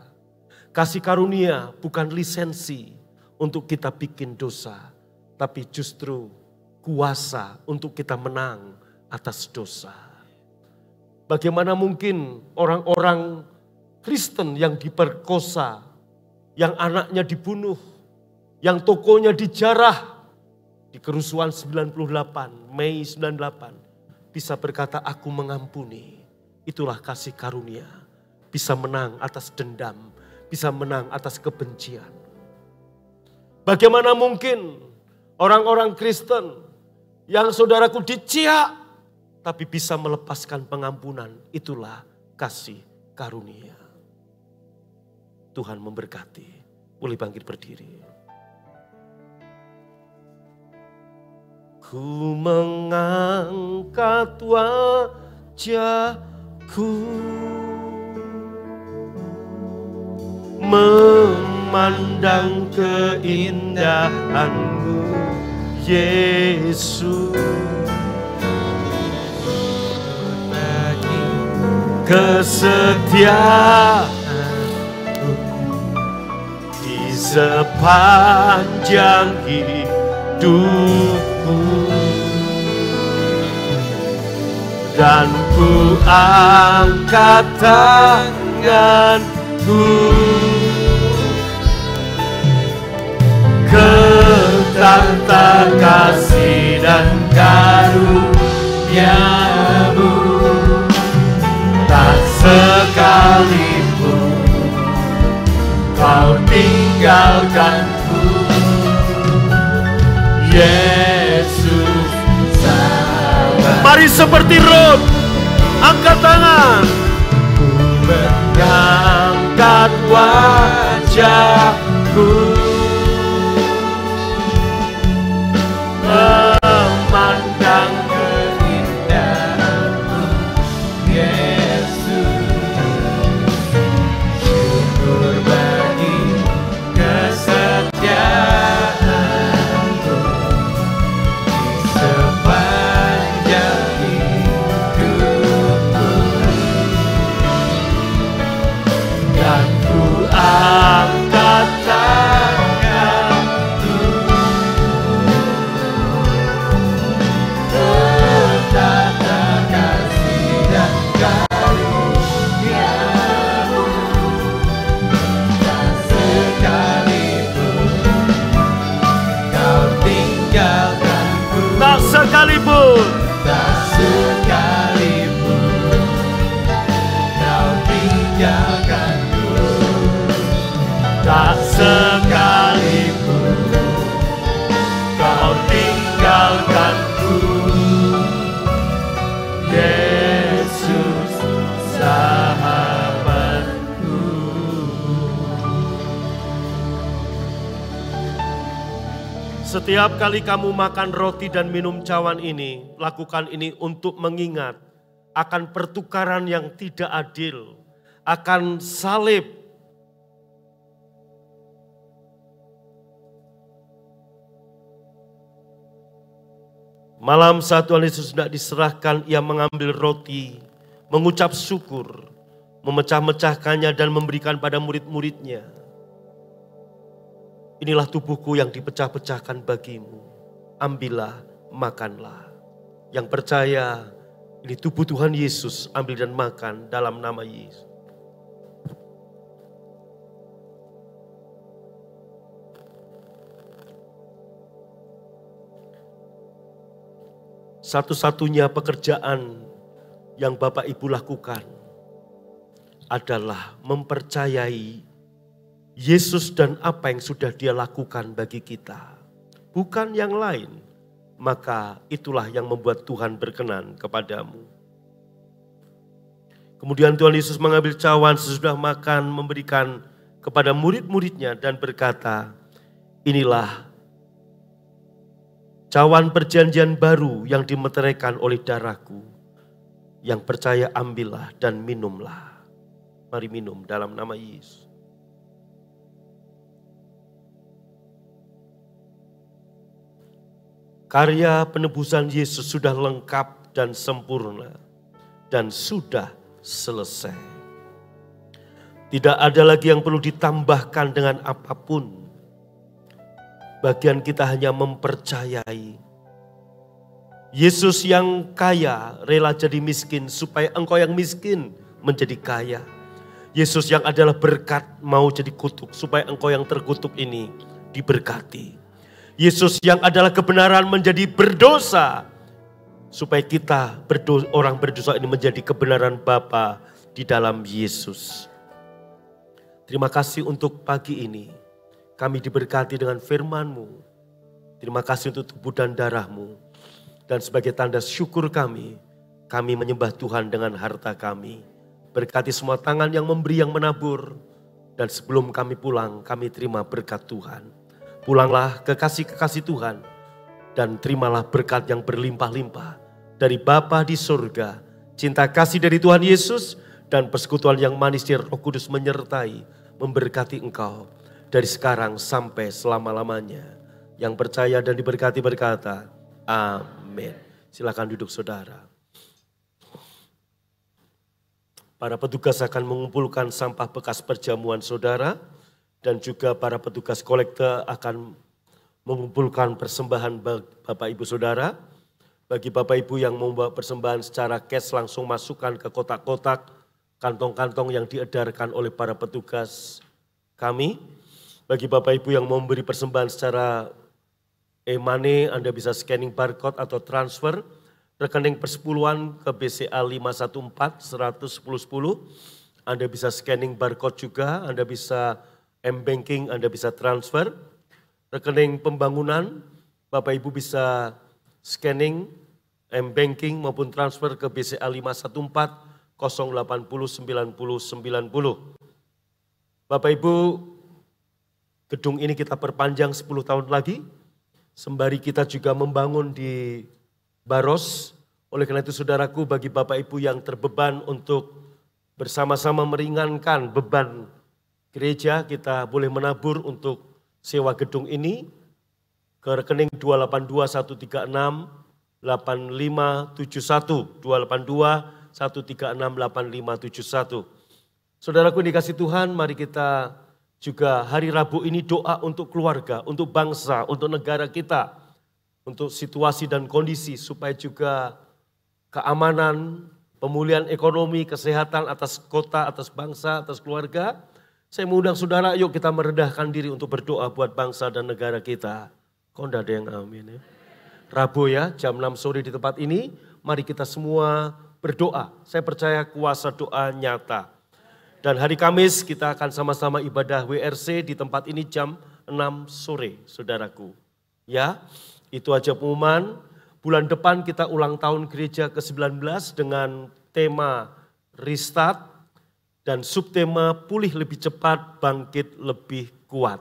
Kasih karunia bukan lisensi untuk kita bikin dosa, tapi justru kuasa untuk kita menang atas dosa. Bagaimana mungkin orang-orang Kristen yang diperkosa, yang anaknya dibunuh, yang tokonya dijarah di kerusuhan 98, Mei 98, bisa berkata aku mengampuni. Itulah kasih karunia, bisa menang atas dendam, bisa menang atas kebencian. Bagaimana mungkin orang-orang Kristen yang saudaraku diciak, tapi bisa melepaskan pengampunan. Itulah kasih karunia. Tuhan memberkati. Boleh bangkit berdiri. Ku mengangkat wajahku, memandang keindahan-Mu, Yesus. Kesetiaan-Mu di sepanjang hidupku, dan ku angkat tanganku ke tahta kasih dan karunia-Mu. Tak sekalipun Kau tinggalkanku, Yesus sahabat. Mari seperti Rut, angkat tangan. Ku mengangkat wajahku, memandang keindahan-Mu, Yesus. Syukur bagi kesetiaan-Mu di sepanjang hidupku, dan ku angkat tanganku ke tahta kasih dan karunia-Mu. Tak sekalipun Kau tinggalkanku, tak sekalipun Kau tinggalkanku, tak sekalipun Kau tinggalkanku, Yesus sahabatku. Setiap kali kamu makan roti dan minum cawan ini, lakukan ini untuk mengingat akan pertukaran yang tidak adil, akan salib. Malam saat Tuhan Yesus hendak diserahkan, ia mengambil roti, mengucap syukur, memecah-mecahkannya dan memberikan pada murid-muridnya. Inilah tubuhku yang dipecah-pecahkan bagimu. Ambillah, makanlah. Yang percaya, ini tubuh Tuhan Yesus, ambil dan makan dalam nama Yesus. Satu-satunya pekerjaan yang Bapak Ibu lakukan adalah mempercayai Yesus dan apa yang sudah Dia lakukan bagi kita. Bukan yang lain. Maka itulah yang membuat Tuhan berkenan kepadamu. Kemudian Tuhan Yesus mengambil cawan sesudah makan, memberikan kepada murid-muridnya dan berkata, inilah cawan perjanjian baru yang dimeteraikan oleh darahku. Yang percaya ambillah dan minumlah. Mari minum dalam nama Yesus. Karya penebusan Yesus sudah lengkap dan sempurna dan sudah selesai. Tidak ada lagi yang perlu ditambahkan dengan apapun. Bagian kita hanya mempercayai. Yesus yang kaya rela jadi miskin supaya engkau yang miskin menjadi kaya. Yesus yang adalah berkat mau jadi kutuk supaya engkau yang terkutuk ini diberkati. Yesus yang adalah kebenaran menjadi berdosa supaya kita orang berdosa ini menjadi kebenaran Bapa di dalam Yesus. Terima kasih untuk pagi ini. Kami diberkati dengan firman-Mu. Terima kasih untuk tubuh dan darah-Mu. Dan sebagai tanda syukur kami menyembah Tuhan dengan harta kami. Berkati semua tangan yang memberi, yang menabur. Dan sebelum kami pulang, kami terima berkat Tuhan. Pulanglah kekasih-kekasih Tuhan. Dan terimalah berkat yang berlimpah-limpah dari Bapa di surga. Cinta kasih dari Tuhan Yesus dan persekutuan yang manis dari Roh Kudus menyertai, memberkati engkau dari sekarang sampai selama-lamanya. Yang percaya dan diberkati berkata, amin. Silakan duduk saudara. Para petugas akan mengumpulkan sampah bekas perjamuan saudara. Dan juga para petugas kolektor akan mengumpulkan persembahan Bapak Ibu Saudara. Bagi Bapak Ibu yang membawa persembahan secara cash langsung masukkan ke kotak-kotak, kantong-kantong yang diedarkan oleh para petugas kami. Bagi Bapak Ibu yang memberi persembahan secara e-money, Anda bisa scanning barcode atau transfer rekening persepuluhan ke BCA 514 100 10 10. Anda bisa scanning barcode juga, Anda bisa M-Banking, Anda bisa transfer. Rekening pembangunan, Bapak Ibu bisa scanning M-Banking maupun transfer ke BCA 514 080 90 90. Bapak Ibu, gedung ini kita perpanjang 10 tahun lagi. Sembari kita juga membangun di Baros. Oleh karena itu saudaraku, bagi Bapak Ibu yang terbeban untuk bersama-sama meringankan beban gereja, kita boleh menabur untuk sewa gedung ini ke rekening 282 136 8571 282 136 8571. Saudaraku dikasih Tuhan, mari kita juga hari Rabu ini doa untuk keluarga, untuk bangsa, untuk negara kita, untuk situasi dan kondisi supaya juga keamanan, pemulihan ekonomi, kesehatan atas kota, atas bangsa, atas keluarga. Saya mengundang saudara, yuk kita merendahkan diri untuk berdoa buat bangsa dan negara kita. Kok enggak ada yang amin ya? Rabu ya, jam 6 sore di tempat ini, mari kita semua berdoa. Saya percaya kuasa doa nyata. Dan hari Kamis kita akan sama-sama ibadah WRC di tempat ini jam 6 sore, saudaraku. Ya, itu aja pengumuman. Bulan depan kita ulang tahun gereja ke-19 dengan tema Restart. Dan subtema pulih lebih cepat, bangkit lebih kuat.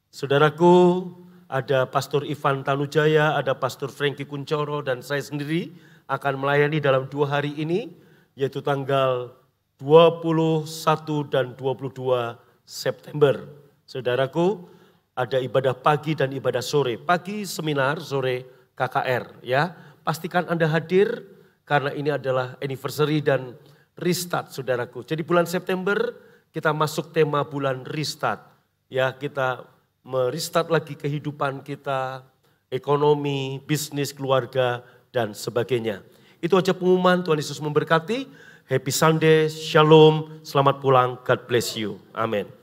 Saudaraku, ada Pastor Ivan Tanujaya, ada Pastor Frankie Kuncoro, dan saya sendiri akan melayani dalam 2 hari ini, yaitu tanggal 21 dan 22 September. Saudaraku, ada ibadah pagi dan ibadah sore. Pagi seminar, sore KKR. Ya, pastikan Anda hadir karena ini adalah anniversary dan restart, saudaraku. Jadi bulan September kita masuk tema bulan restart. Ya, kita merestart lagi kehidupan kita, ekonomi, bisnis, keluarga, dan sebagainya. Itu aja pengumuman. Tuhan Yesus memberkati. Happy Sunday, Shalom, selamat pulang, God bless you. Amin.